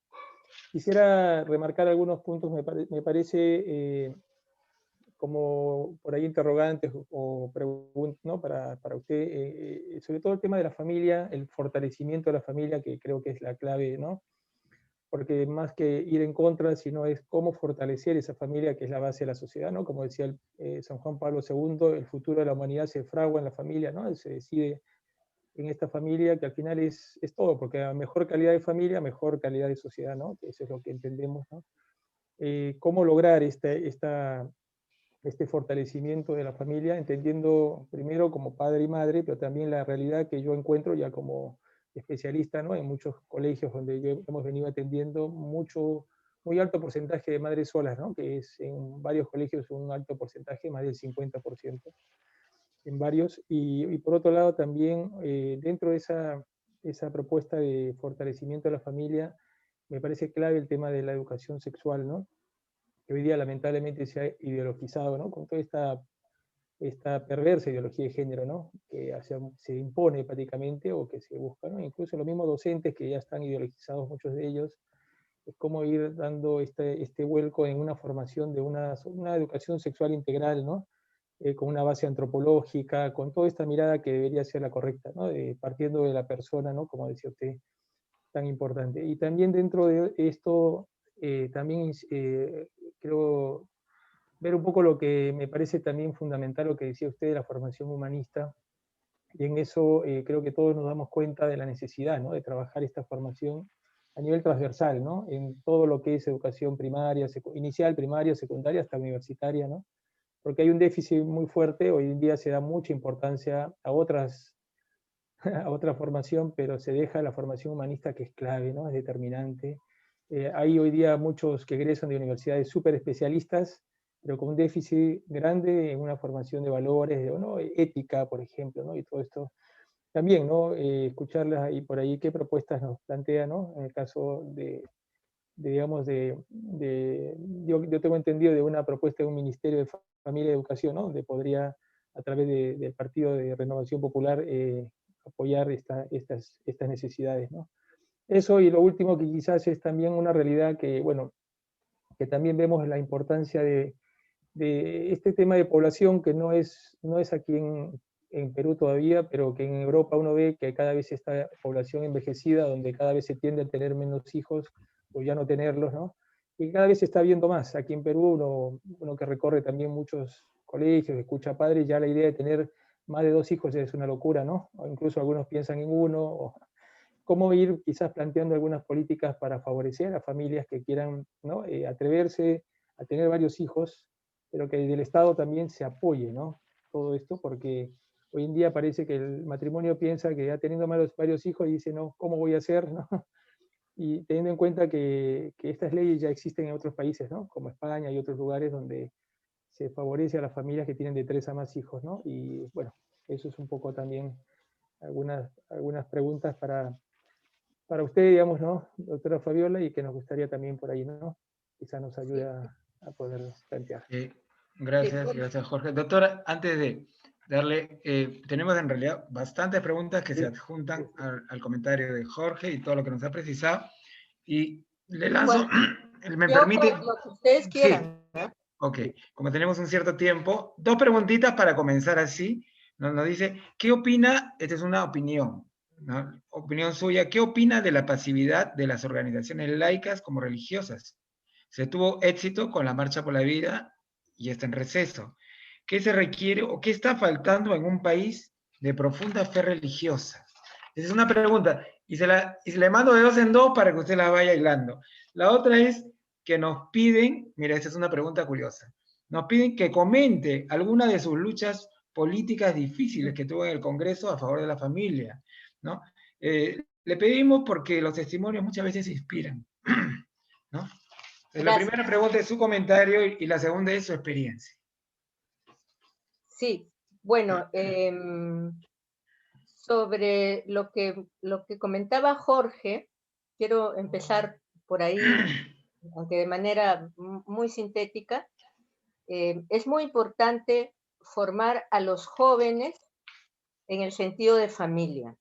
quisiera remarcar algunos puntos, me parece, como por ahí interrogantes o preguntas, ¿no? Para usted, sobre todo el tema de la familia, el fortalecimiento de la familia, que creo que es la clave, ¿no? Porque más que ir en contra, sino es cómo fortalecer esa familia que es la base de la sociedad, ¿no? Como decía San Juan Pablo II, el futuro de la humanidad se fragua en la familia, ¿no? Se decide en esta familia, que al final es todo, porque a mejor calidad de familia, mejor calidad de sociedad, ¿no? Que eso es lo que entendemos, ¿no? ¿Cómo lograr este fortalecimiento de la familia, entendiendo primero como padre y madre, pero también la realidad que yo encuentro ya como especialista, ¿no? En muchos colegios donde hemos venido atendiendo muy alto porcentaje de madres solas, ¿no? Que es en varios colegios un alto porcentaje, más del 50% en varios, y por otro lado también dentro de esa propuesta de fortalecimiento de la familia, me parece clave el tema de la educación sexual, ¿no? Que hoy día lamentablemente se ha ideologizado, ¿no? Con toda esta perversa ideología de género, ¿no? Que se impone prácticamente o que se busca, ¿no? Incluso los mismos docentes que ya están ideologizados, muchos de ellos, es cómo ir dando este vuelco en una formación de una educación sexual integral, ¿no? Con una base antropológica, con toda esta mirada que debería ser la correcta, ¿no? Partiendo de la persona, ¿no? Como decía usted, tan importante. Y también dentro de esto, también creo ver un poco lo que me parece también fundamental, lo que decía usted de la formación humanista, y en eso creo que todos nos damos cuenta de la necesidad, ¿no? De trabajar esta formación a nivel transversal, ¿no? En todo lo que es educación primaria, inicial, primaria, secundaria, hasta universitaria, ¿no? Porque hay un déficit muy fuerte, hoy en día se da mucha importancia a a otra formación, pero se deja la formación humanista, que es clave, ¿no? Es determinante. Hay hoy día muchos que egresan de universidades súper especialistas, pero con un déficit grande en una formación de valores, ¿no? Ética, por ejemplo, ¿no? Y todo esto. También, ¿no? Escucharlas ahí por ahí, qué propuestas nos plantea, ¿no? En el caso digamos, yo tengo entendido de una propuesta de un Ministerio de Familia y Educación, ¿no? Donde podría, a través del Partido de Renovación Popular, apoyar estas necesidades, ¿no? Eso, y lo último que quizás es también una realidad que, bueno, que también vemos la importancia de este tema de población, que no es aquí en Perú todavía, pero que en Europa uno ve que cada vez esta población envejecida, donde cada vez se tiende a tener menos hijos o ya no tenerlos, ¿no? Y cada vez se está viendo más. Aquí en Perú, uno que recorre también muchos colegios, escucha a padres, ya la idea de tener más de 2 hijos es una locura, ¿no? O incluso algunos piensan en uno. Cómo ir quizás planteando algunas políticas para favorecer a familias que quieran, ¿no? Atreverse a tener varios hijos, pero que del Estado también se apoye, ¿no? Todo esto, porque hoy en día parece que el matrimonio piensa que ya teniendo varios hijos dice, no, ¿cómo voy a hacer? ¿No? Y teniendo en cuenta que estas leyes ya existen en otros países, ¿no? Como España y otros lugares donde se favorece a las familias que tienen de 3 a más hijos, ¿no? Y bueno, eso es un poco también algunas preguntas para usted, digamos, ¿no? Doctora Fabiola, y que nos gustaría también por ahí, ¿no? Quizá nos ayude a poder plantear. Gracias, Jorge. Doctora, antes de darle, tenemos en realidad bastantes preguntas que se adjuntan al comentario de Jorge y todo lo que nos ha precisado. Y le lanzo, me permite... Lo que ustedes quieran. Sí, ok. Como tenemos un cierto tiempo, 2 preguntitas para comenzar así. Nos dice, ¿qué opina? Esta es una opinión, ¿no? Opinión suya. ¿Qué opina de la pasividad de las organizaciones laicas como religiosas? Se tuvo éxito con la Marcha por la Vida y está en receso. ¿Qué se requiere o qué está faltando en un país de profunda fe religiosa? Esa es una pregunta. Y se le mando de 2 en 2 para que usted la vaya hilando. La otra es que nos piden, mira, esta es una pregunta curiosa, nos piden que comente alguna de sus luchas políticas difíciles que tuvo en el Congreso a favor de la familia, ¿no? Le pedimos porque los testimonios muchas veces inspiran, ¿no? La primera pregunta es su comentario y la segunda es su experiencia. Sí, bueno, sobre lo que comentaba Jorge, quiero empezar por ahí, aunque de manera muy sintética. Es muy importante formar a los jóvenes en el sentido de familia,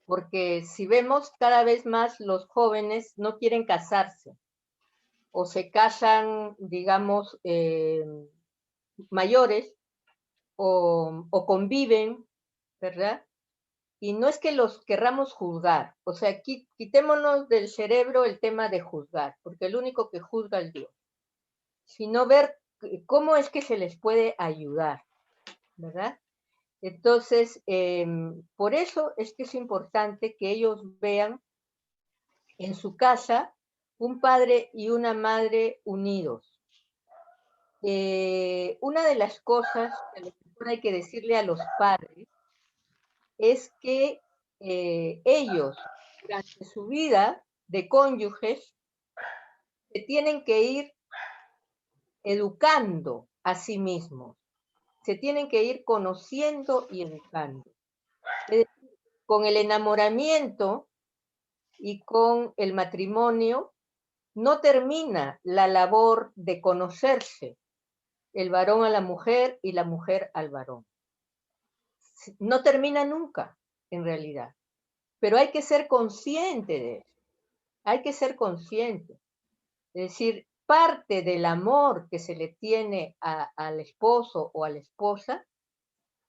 porque si vemos cada vez más los jóvenes no quieren casarse, o se casan, digamos, mayores, o conviven, ¿verdad? Y no es que los querramos juzgar, o sea, quitémonos del cerebro el tema de juzgar, porque el único que juzga es Dios, sino ver cómo es que se les puede ayudar, ¿verdad? Entonces, por eso es que es importante que ellos vean en su casa un padre y una madre unidos. Una de las cosas que hay que decirle a los padres es que ellos, durante su vida de cónyuges, se tienen que ir educando a sí mismos, se tienen que ir conociendo y educando. Es decir, con el enamoramiento y con el matrimonio no termina la labor de conocerse el varón a la mujer y la mujer al varón. No termina nunca, en realidad. Pero hay que ser consciente de eso. Hay que ser consciente. Es decir, parte del amor que se le tiene al esposo o a la esposa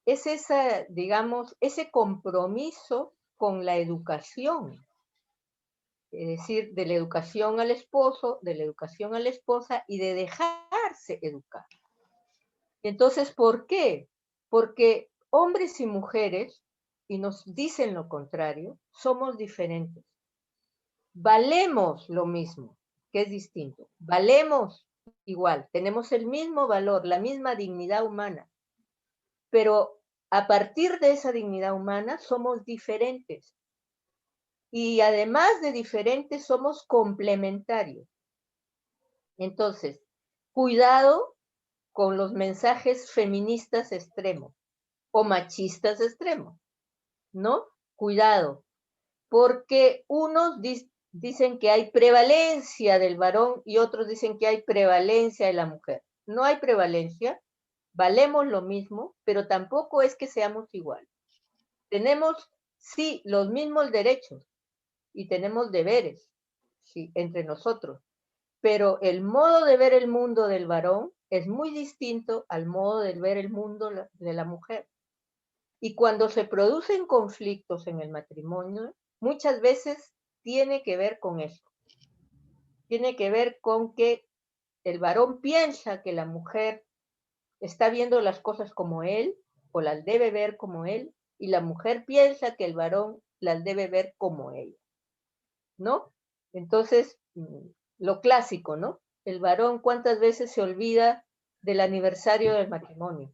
es esa, digamos, ese compromiso con la educación. Es decir, de la educación al esposo, de la educación a la esposa y de dejarse educar. Entonces, ¿por qué? Porque hombres y mujeres, y nos dicen lo contrario, somos diferentes. Valemos lo mismo, que es distinto. Valemos igual, tenemos el mismo valor, la misma dignidad humana, pero a partir de esa dignidad humana somos diferentes. Y además de diferentes, somos complementarios. Entonces, cuidado con los mensajes feministas extremos o machistas extremos, ¿no? Cuidado, porque unos dicen que hay prevalencia del varón y otros dicen que hay prevalencia de la mujer. No hay prevalencia, valemos lo mismo, pero tampoco es que seamos iguales. Tenemos, sí, los mismos derechos y tenemos deberes, sí, entre nosotros, pero el modo de ver el mundo del varón es muy distinto al modo de ver el mundo de la mujer. Y cuando se producen conflictos en el matrimonio, muchas veces tiene que ver con eso. Tiene que ver con que el varón piensa que la mujer está viendo las cosas como él o las debe ver como él, y la mujer piensa que el varón las debe ver como ella, ¿no? Entonces, lo clásico, ¿no? El varón, ¿cuántas veces se olvida del aniversario del matrimonio?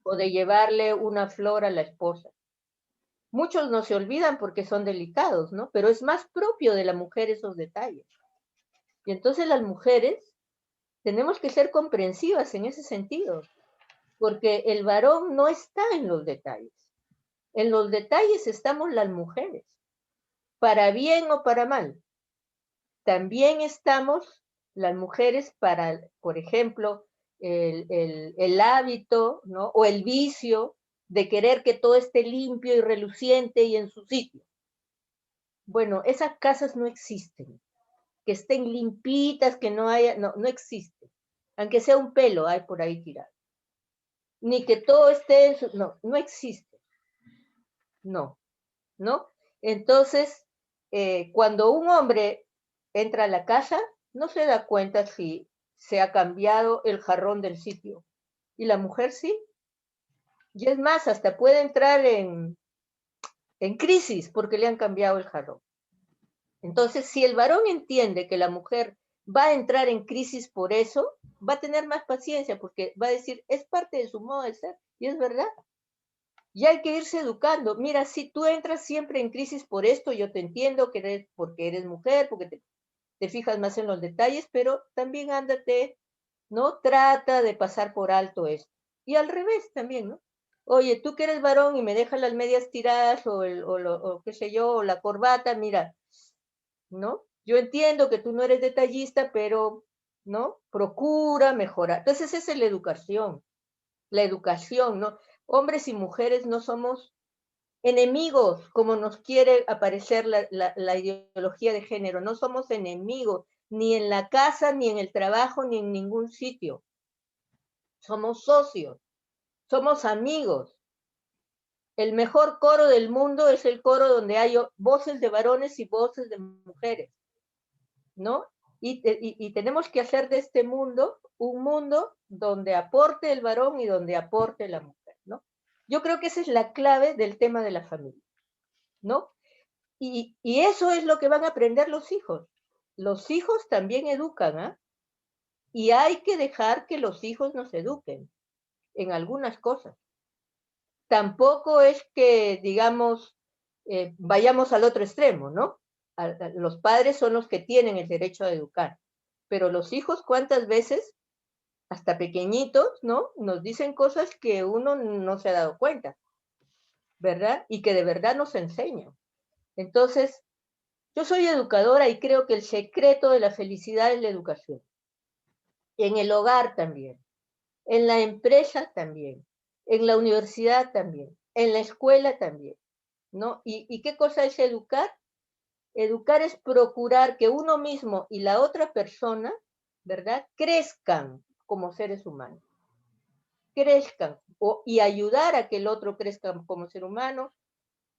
O de llevarle una flor a la esposa. Muchos no se olvidan porque son delicados, ¿no? Pero es más propio de la mujer esos detalles. Y entonces las mujeres tenemos que ser comprensivas en ese sentido, porque el varón no está en los detalles. En los detalles estamos las mujeres, para bien o para mal. También estamos las mujeres para, por ejemplo, el hábito, ¿no? O el vicio de querer que todo esté limpio y reluciente y en su sitio. Bueno, esas casas no existen. Que estén limpitas, que no haya, no existe. Aunque sea un pelo hay por ahí tirado. Ni que todo esté en su, no existe. No. Entonces, cuando un hombre entra a la casa, no se da cuenta si se ha cambiado el jarrón del sitio. Y la mujer sí. Y es más, hasta puede entrar en crisis porque le han cambiado el jarrón. Entonces, si el varón entiende que la mujer va a entrar en crisis por eso, va a tener más paciencia porque va a decir, es parte de su modo de ser. Y es verdad. Y hay que irse educando. Mira, si tú entras siempre en crisis por esto, yo te entiendo que porque eres mujer, porque te fijas más en los detalles, pero también ándate, ¿no? Trata de pasar por alto esto. Y al revés también, ¿no? Oye, tú que eres varón y me dejas las medias tiradas o qué sé yo, o la corbata, mira, ¿no? Yo entiendo que tú no eres detallista, pero, ¿no? Procura mejorar. Entonces esa es la educación, ¿no? Hombres y mujeres no somos enemigos, como nos quiere aparecer la ideología de género. No somos enemigos, ni en la casa, ni en el trabajo, ni en ningún sitio. Somos socios, somos amigos. El mejor coro del mundo es el coro donde hay voces de varones y voces de mujeres, ¿no? Y tenemos que hacer de este mundo un mundo donde aporte el varón y donde aporte la mujer, ¿no? Yo creo que esa es la clave del tema de la familia, ¿no? Y eso es lo que van a aprender los hijos. Los hijos también educan, ¿eh? Y hay que dejar que los hijos nos eduquen en algunas cosas. Tampoco es que, digamos, vayamos al otro extremo, ¿no? Los padres son los que tienen el derecho a educar, pero los hijos, ¿cuántas veces, hasta pequeñitos, ¿no? Nos dicen cosas que uno no se ha dado cuenta, ¿verdad? Y que de verdad nos enseñan. Entonces, yo soy educadora y creo que el secreto de la felicidad es la educación. En el hogar también, en la empresa también, en la universidad también, en la escuela también, ¿no? ¿Y qué cosa es educar? Educar es procurar que uno mismo y la otra persona, ¿verdad?, crezcan como seres humanos, crezcan y ayudar a que el otro crezca como ser humano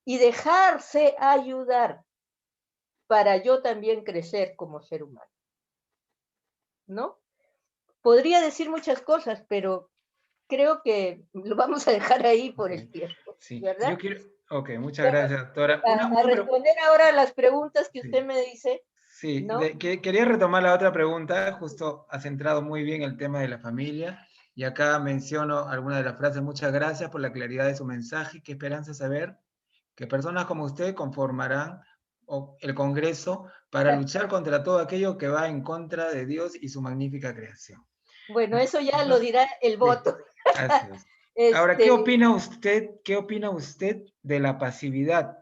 y dejarse ayudar para yo también crecer como ser humano, ¿no? Podría decir muchas cosas, pero creo que lo vamos a dejar ahí por el tiempo, Sí, yo ¿verdad? quiero, ok, muchas gracias, doctora. A responder ahora a las preguntas que Sí, usted me dice, sí, ¿no? quería retomar la otra pregunta, justo ha centrado muy bien el tema de la familia, y acá menciono algunas de las frases. Muchas gracias por la claridad de su mensaje. Qué esperanza saber que personas como usted conformarán el Congreso para luchar contra todo aquello que va en contra de Dios y su magnífica creación. Bueno, eso ya lo Entonces, dirá el sí, voto. así es. Ahora, Este, qué opina usted de la pasividad,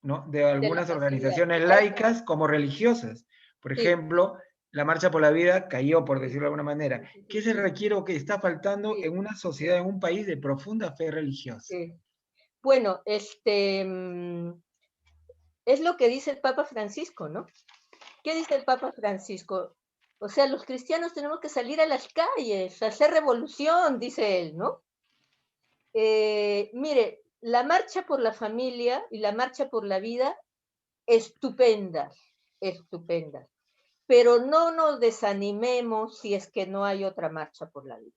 ¿no?, de de la algunas pasividad. organizaciones laicas como religiosas? Por Sí, ejemplo, la Marcha por la Vida cayó, por decirlo de alguna manera. ¿Qué se sí, requiere o qué está faltando sí, en una sociedad, en un país de profunda fe religiosa? sí. Bueno, es lo que dice el Papa Francisco, ¿no? ¿Qué dice el Papa Francisco? O sea, los cristianos tenemos que salir a las calles, hacer revolución, dice él, ¿no? Mire, la marcha por la familia y la marcha por la vida, estupendas, estupendas. Pero no nos desanimemos si es que no hay otra marcha por la vida,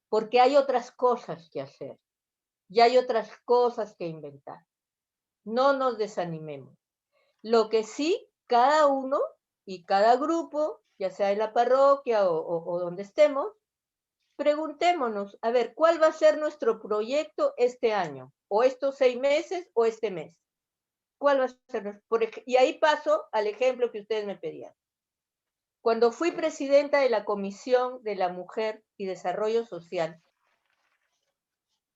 porque hay otras cosas que hacer y hay otras cosas que inventar. No nos desanimemos. Lo que sí, cada uno y cada grupo, ya sea en la parroquia o donde estemos, preguntémonos, a ver, ¿cuál va a ser nuestro proyecto este año? ¿O estos 6 meses o este mes? ¿Cuál va a ser? Y ahí paso al ejemplo que ustedes me pedían. Cuando fui presidenta de la Comisión de la Mujer y Desarrollo Social,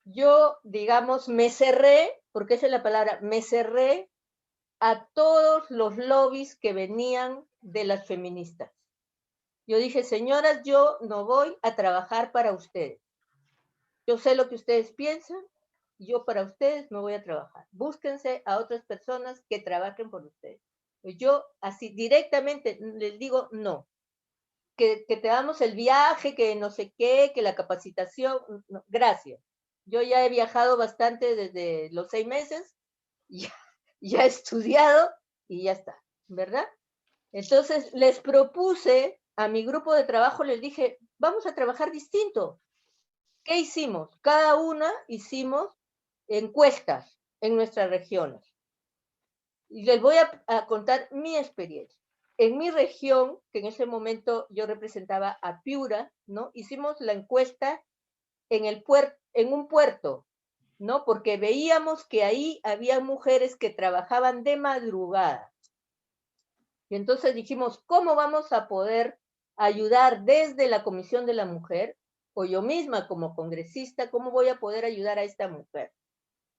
yo, digamos, me cerré, porque esa es la palabra, me cerré a todos los lobbies que venían de las feministas. Yo dije, señoras, yo no voy a trabajar para ustedes. Yo sé lo que ustedes piensan, yo para ustedes no voy a trabajar. Búsquense a otras personas que trabajen por ustedes. Yo así directamente les digo no. Que te damos el viaje, que no sé qué, que la capacitación, no, gracias. Yo ya he viajado bastante desde los 6 meses, ya, ya he estudiado y ya está, ¿verdad? Entonces les propuse a mi grupo de trabajo, les dije, vamos a trabajar distinto. ¿Qué hicimos? Cada una hicimos encuestas en nuestras regiones. Y les voy a contar mi experiencia. En mi región, que en ese momento yo representaba a Piura, ¿no? Hicimos la encuesta en un puerto, ¿no? Porque veíamos que ahí había mujeres que trabajaban de madrugada. Y entonces dijimos, ¿cómo vamos a poder ayudar desde la Comisión de la Mujer, o yo misma como congresista, cómo voy a poder ayudar a esta mujer?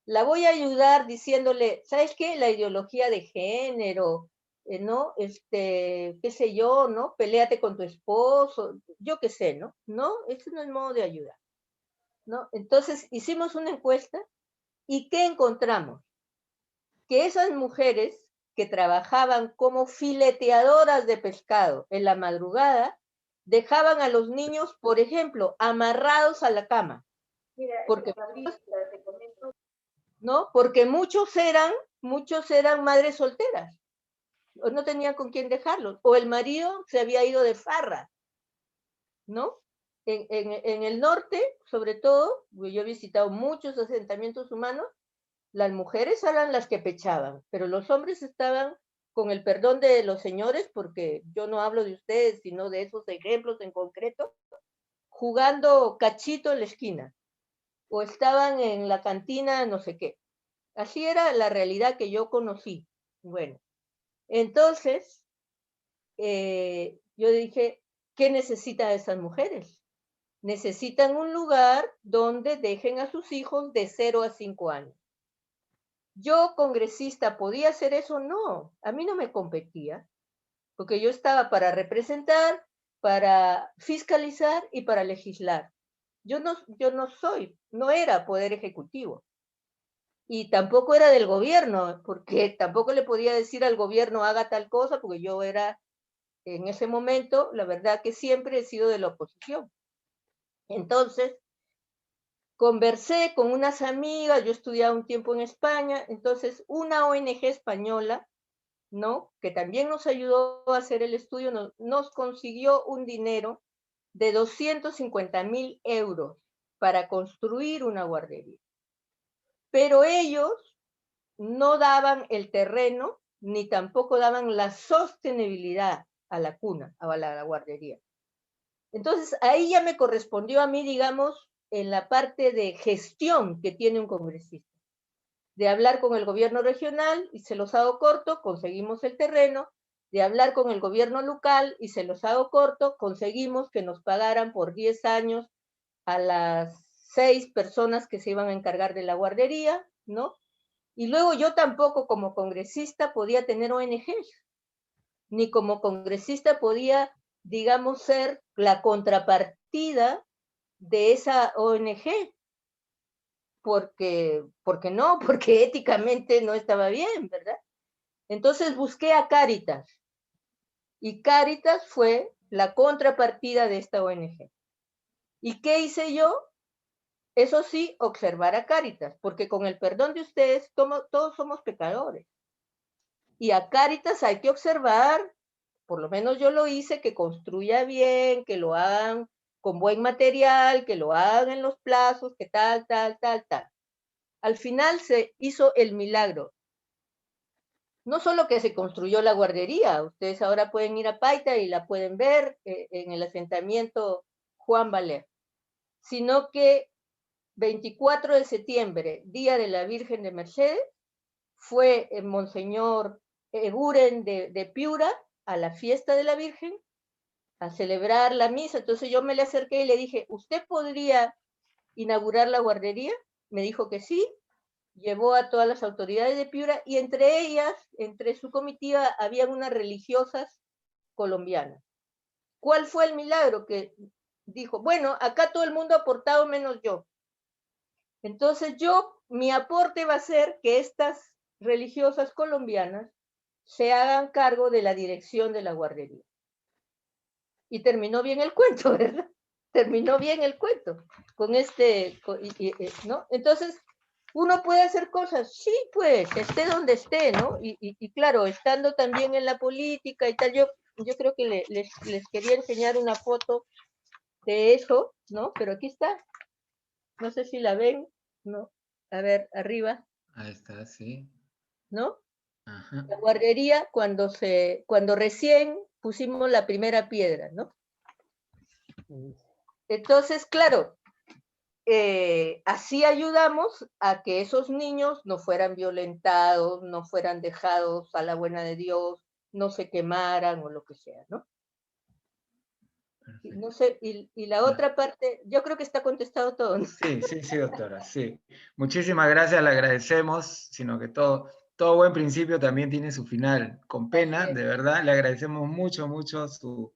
La voy a ayudar diciéndole, ¿sabes qué? La ideología de género, ¿no? Qué sé yo, ¿no? Peléate con tu esposo, yo qué sé, ¿no? No, ese no es modo de ayudar, ¿no? Entonces hicimos una encuesta y ¿qué encontramos? Que esas mujeres que trabajaban como fileteadoras de pescado en la madrugada, dejaban a los niños, por ejemplo, amarrados a la cama. Porque, ¿no? Porque muchos eran madres solteras, o no tenían con quién dejarlos, o el marido se había ido de farra, ¿no? En el norte, sobre todo, yo he visitado muchos asentamientos humanos, las mujeres eran las que pechaban, pero los hombres estaban, con el perdón de los señores, porque yo no hablo de ustedes, sino de esos ejemplos en concreto, jugando cachito en la esquina, o estaban en la cantina, no sé qué. Así era la realidad que yo conocí. Bueno, entonces, yo dije, ¿qué necesitan esas mujeres? Necesitan un lugar donde dejen a sus hijos de 0 a 5 años. ¿Yo, congresista, podía hacer eso? No, a mí no me competía, porque yo estaba para representar, para fiscalizar y para legislar. Yo no era poder ejecutivo. Y tampoco era del gobierno, porque tampoco le podía decir al gobierno haga tal cosa, porque yo era, en ese momento, la verdad que siempre he sido de la oposición. Entonces, conversé con unas amigas, yo estudiaba un tiempo en España, entonces una ONG española, ¿no? Que también nos ayudó a hacer el estudio, nos consiguió un dinero de 250.000 euros para construir una guardería. Pero ellos no daban el terreno, ni tampoco daban la sostenibilidad a la cuna, a la guardería. Entonces, ahí ya me correspondió a mí, digamos, en la parte de gestión que tiene un congresista, de hablar con el gobierno regional, y se los hago corto, conseguimos el terreno, de hablar con el gobierno local, y se los hago corto, conseguimos que nos pagaran por 10 años a las 6 personas que se iban a encargar de la guardería, ¿no? Y luego yo tampoco como congresista podía tener ONGs, ni como congresista podía, digamos, ser la contrapartida de esa ONG, porque no, porque éticamente no estaba bien, ¿verdad? Entonces busqué a Cáritas, y Cáritas fue la contrapartida de esta ONG. ¿Y qué hice yo? Eso sí, observar a Cáritas, porque con el perdón de ustedes, todos somos pecadores. Y a Cáritas hay que observar, por lo menos yo lo hice, que construya bien, que lo hagan con buen material, que lo hagan en los plazos, que tal. Al final se hizo el milagro. No solo que se construyó la guardería, ustedes ahora pueden ir a Paita y la pueden ver en el asentamiento Juan Valer, sino que 24 de septiembre, Día de la Virgen de Mercedes, fue Monseñor Eguren de Piura a la fiesta de la Virgen, a celebrar la misa. Entonces yo me le acerqué y le dije, ¿usted podría inaugurar la guardería? Me dijo que sí. Llevó a todas las autoridades de Piura, y entre ellas, entre su comitiva, habían unas religiosas colombianas. ¿Cuál fue el milagro? Que dijo, bueno, acá todo el mundo ha aportado menos yo. Entonces mi aporte va a ser que estas religiosas colombianas se hagan cargo de la dirección de la guardería. Y terminó bien el cuento, ¿verdad? Terminó bien el cuento con ¿no? Entonces, uno puede hacer cosas, sí, pues, esté donde esté, ¿no? Y claro, estando también en la política y tal, yo creo que les quería enseñar una foto de eso, ¿no? Pero aquí está, no sé si la ven, ¿no? A ver, arriba. Ahí está, sí. ¿No? Ajá. La guardería cuando recién pusimos la primera piedra, ¿no? Entonces, claro, así ayudamos a que esos niños no fueran violentados, no fueran dejados a la buena de Dios, no se quemaran o lo que sea, ¿no? Y, no sé, y la otra parte, yo creo que está contestado todo, ¿no? Sí, sí, sí, doctora, sí. Muchísimas gracias, le agradecemos, sino que todo buen principio también tiene su final. Con pena, de verdad, le agradecemos mucho, mucho su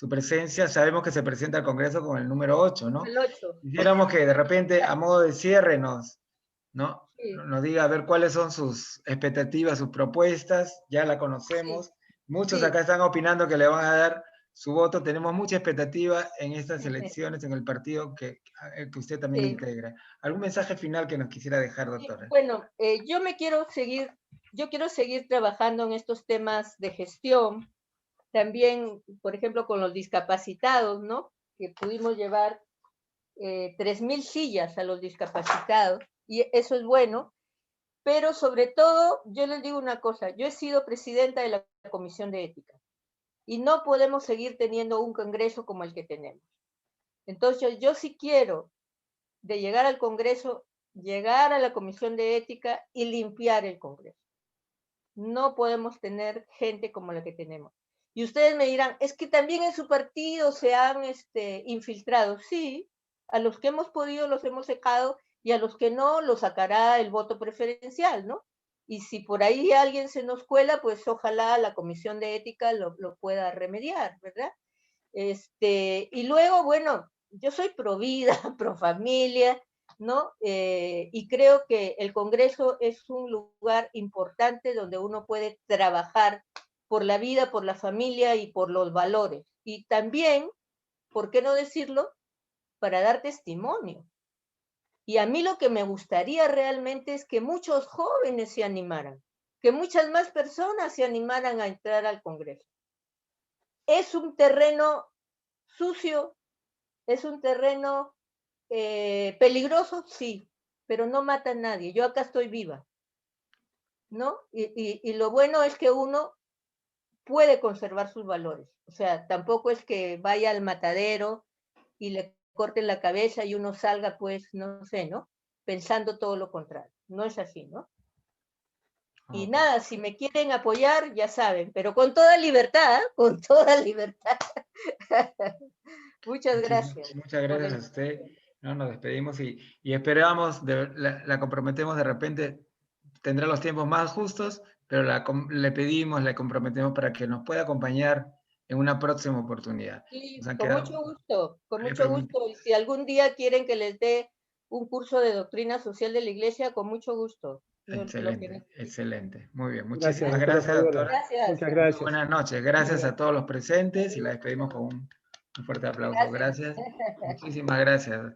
presencia. Sabemos que se presenta al Congreso con el número 8, ¿no? El 8. Quisiéramos que de repente, a modo de cierre, ¿no? Sí, Nos diga a ver cuáles son sus expectativas, sus propuestas, ya la conocemos. sí, Muchos sí. acá están opinando que le van a dar su voto. Tenemos mucha expectativa en estas elecciones, en el partido que usted también Sí. integra. ¿Algún mensaje final que nos quisiera dejar, Sí, doctora? bueno, yo quiero seguir trabajando en estos temas de gestión, también, por ejemplo, con los discapacitados, ¿no? Que pudimos llevar 3.000 sillas a los discapacitados, y eso es bueno, pero sobre todo, yo les digo una cosa, yo he sido presidenta de la Comisión de Ética, y no podemos seguir teniendo un congreso como el que tenemos. Entonces, yo sí quiero de llegar al Congreso, llegar a la Comisión de Ética y limpiar el Congreso. No podemos tener gente como la que tenemos. Y ustedes me dirán, es que también en su partido se han infiltrado. Sí, a los que hemos podido los hemos sacado y a los que no los sacará el voto preferencial, ¿no? Y si por ahí alguien se nos cuela, pues ojalá la Comisión de Ética lo pueda remediar, ¿verdad? Y luego, bueno, yo soy pro vida, pro familia, ¿no? Y creo que el Congreso es un lugar importante donde uno puede trabajar por la vida, por la familia y por los valores. Y también, ¿por qué no decirlo? Para dar testimonio. Y a mí lo que me gustaría realmente es que muchos jóvenes se animaran, que muchas más personas se animaran a entrar al Congreso. Es un terreno sucio, es un terreno peligroso, sí, pero no mata a nadie. Yo acá estoy viva, ¿no? Y lo bueno es que uno puede conservar sus valores. O sea, tampoco es que vaya al matadero y le corten la cabeza y uno salga, pues, no sé, ¿no? Pensando todo lo contrario. No es así, ¿no? Y Ok. nada, si me quieren apoyar, ya saben, pero con toda libertad, con toda libertad. Muchas gracias. Muchas gracias a usted. ¿No? Nos despedimos y esperamos, la comprometemos de repente, tendrá los tiempos más justos, pero le pedimos, le comprometemos para que nos pueda acompañar en una próxima oportunidad. Sí, Nos han con quedado mucho gusto, con varias mucho preguntas. gusto. Y si algún día quieren que les dé un curso de doctrina social de la iglesia, con mucho gusto. Lo que Excelente, necesiten. excelente. Muy bien, Gracias, muchísimas doctora gracias, Fabiola. doctora. Gracias. Muchas Muy gracias. buenas noches. Gracias a todos los presentes y la despedimos con un fuerte aplauso. Gracias. Gracias. Muchísimas gracias.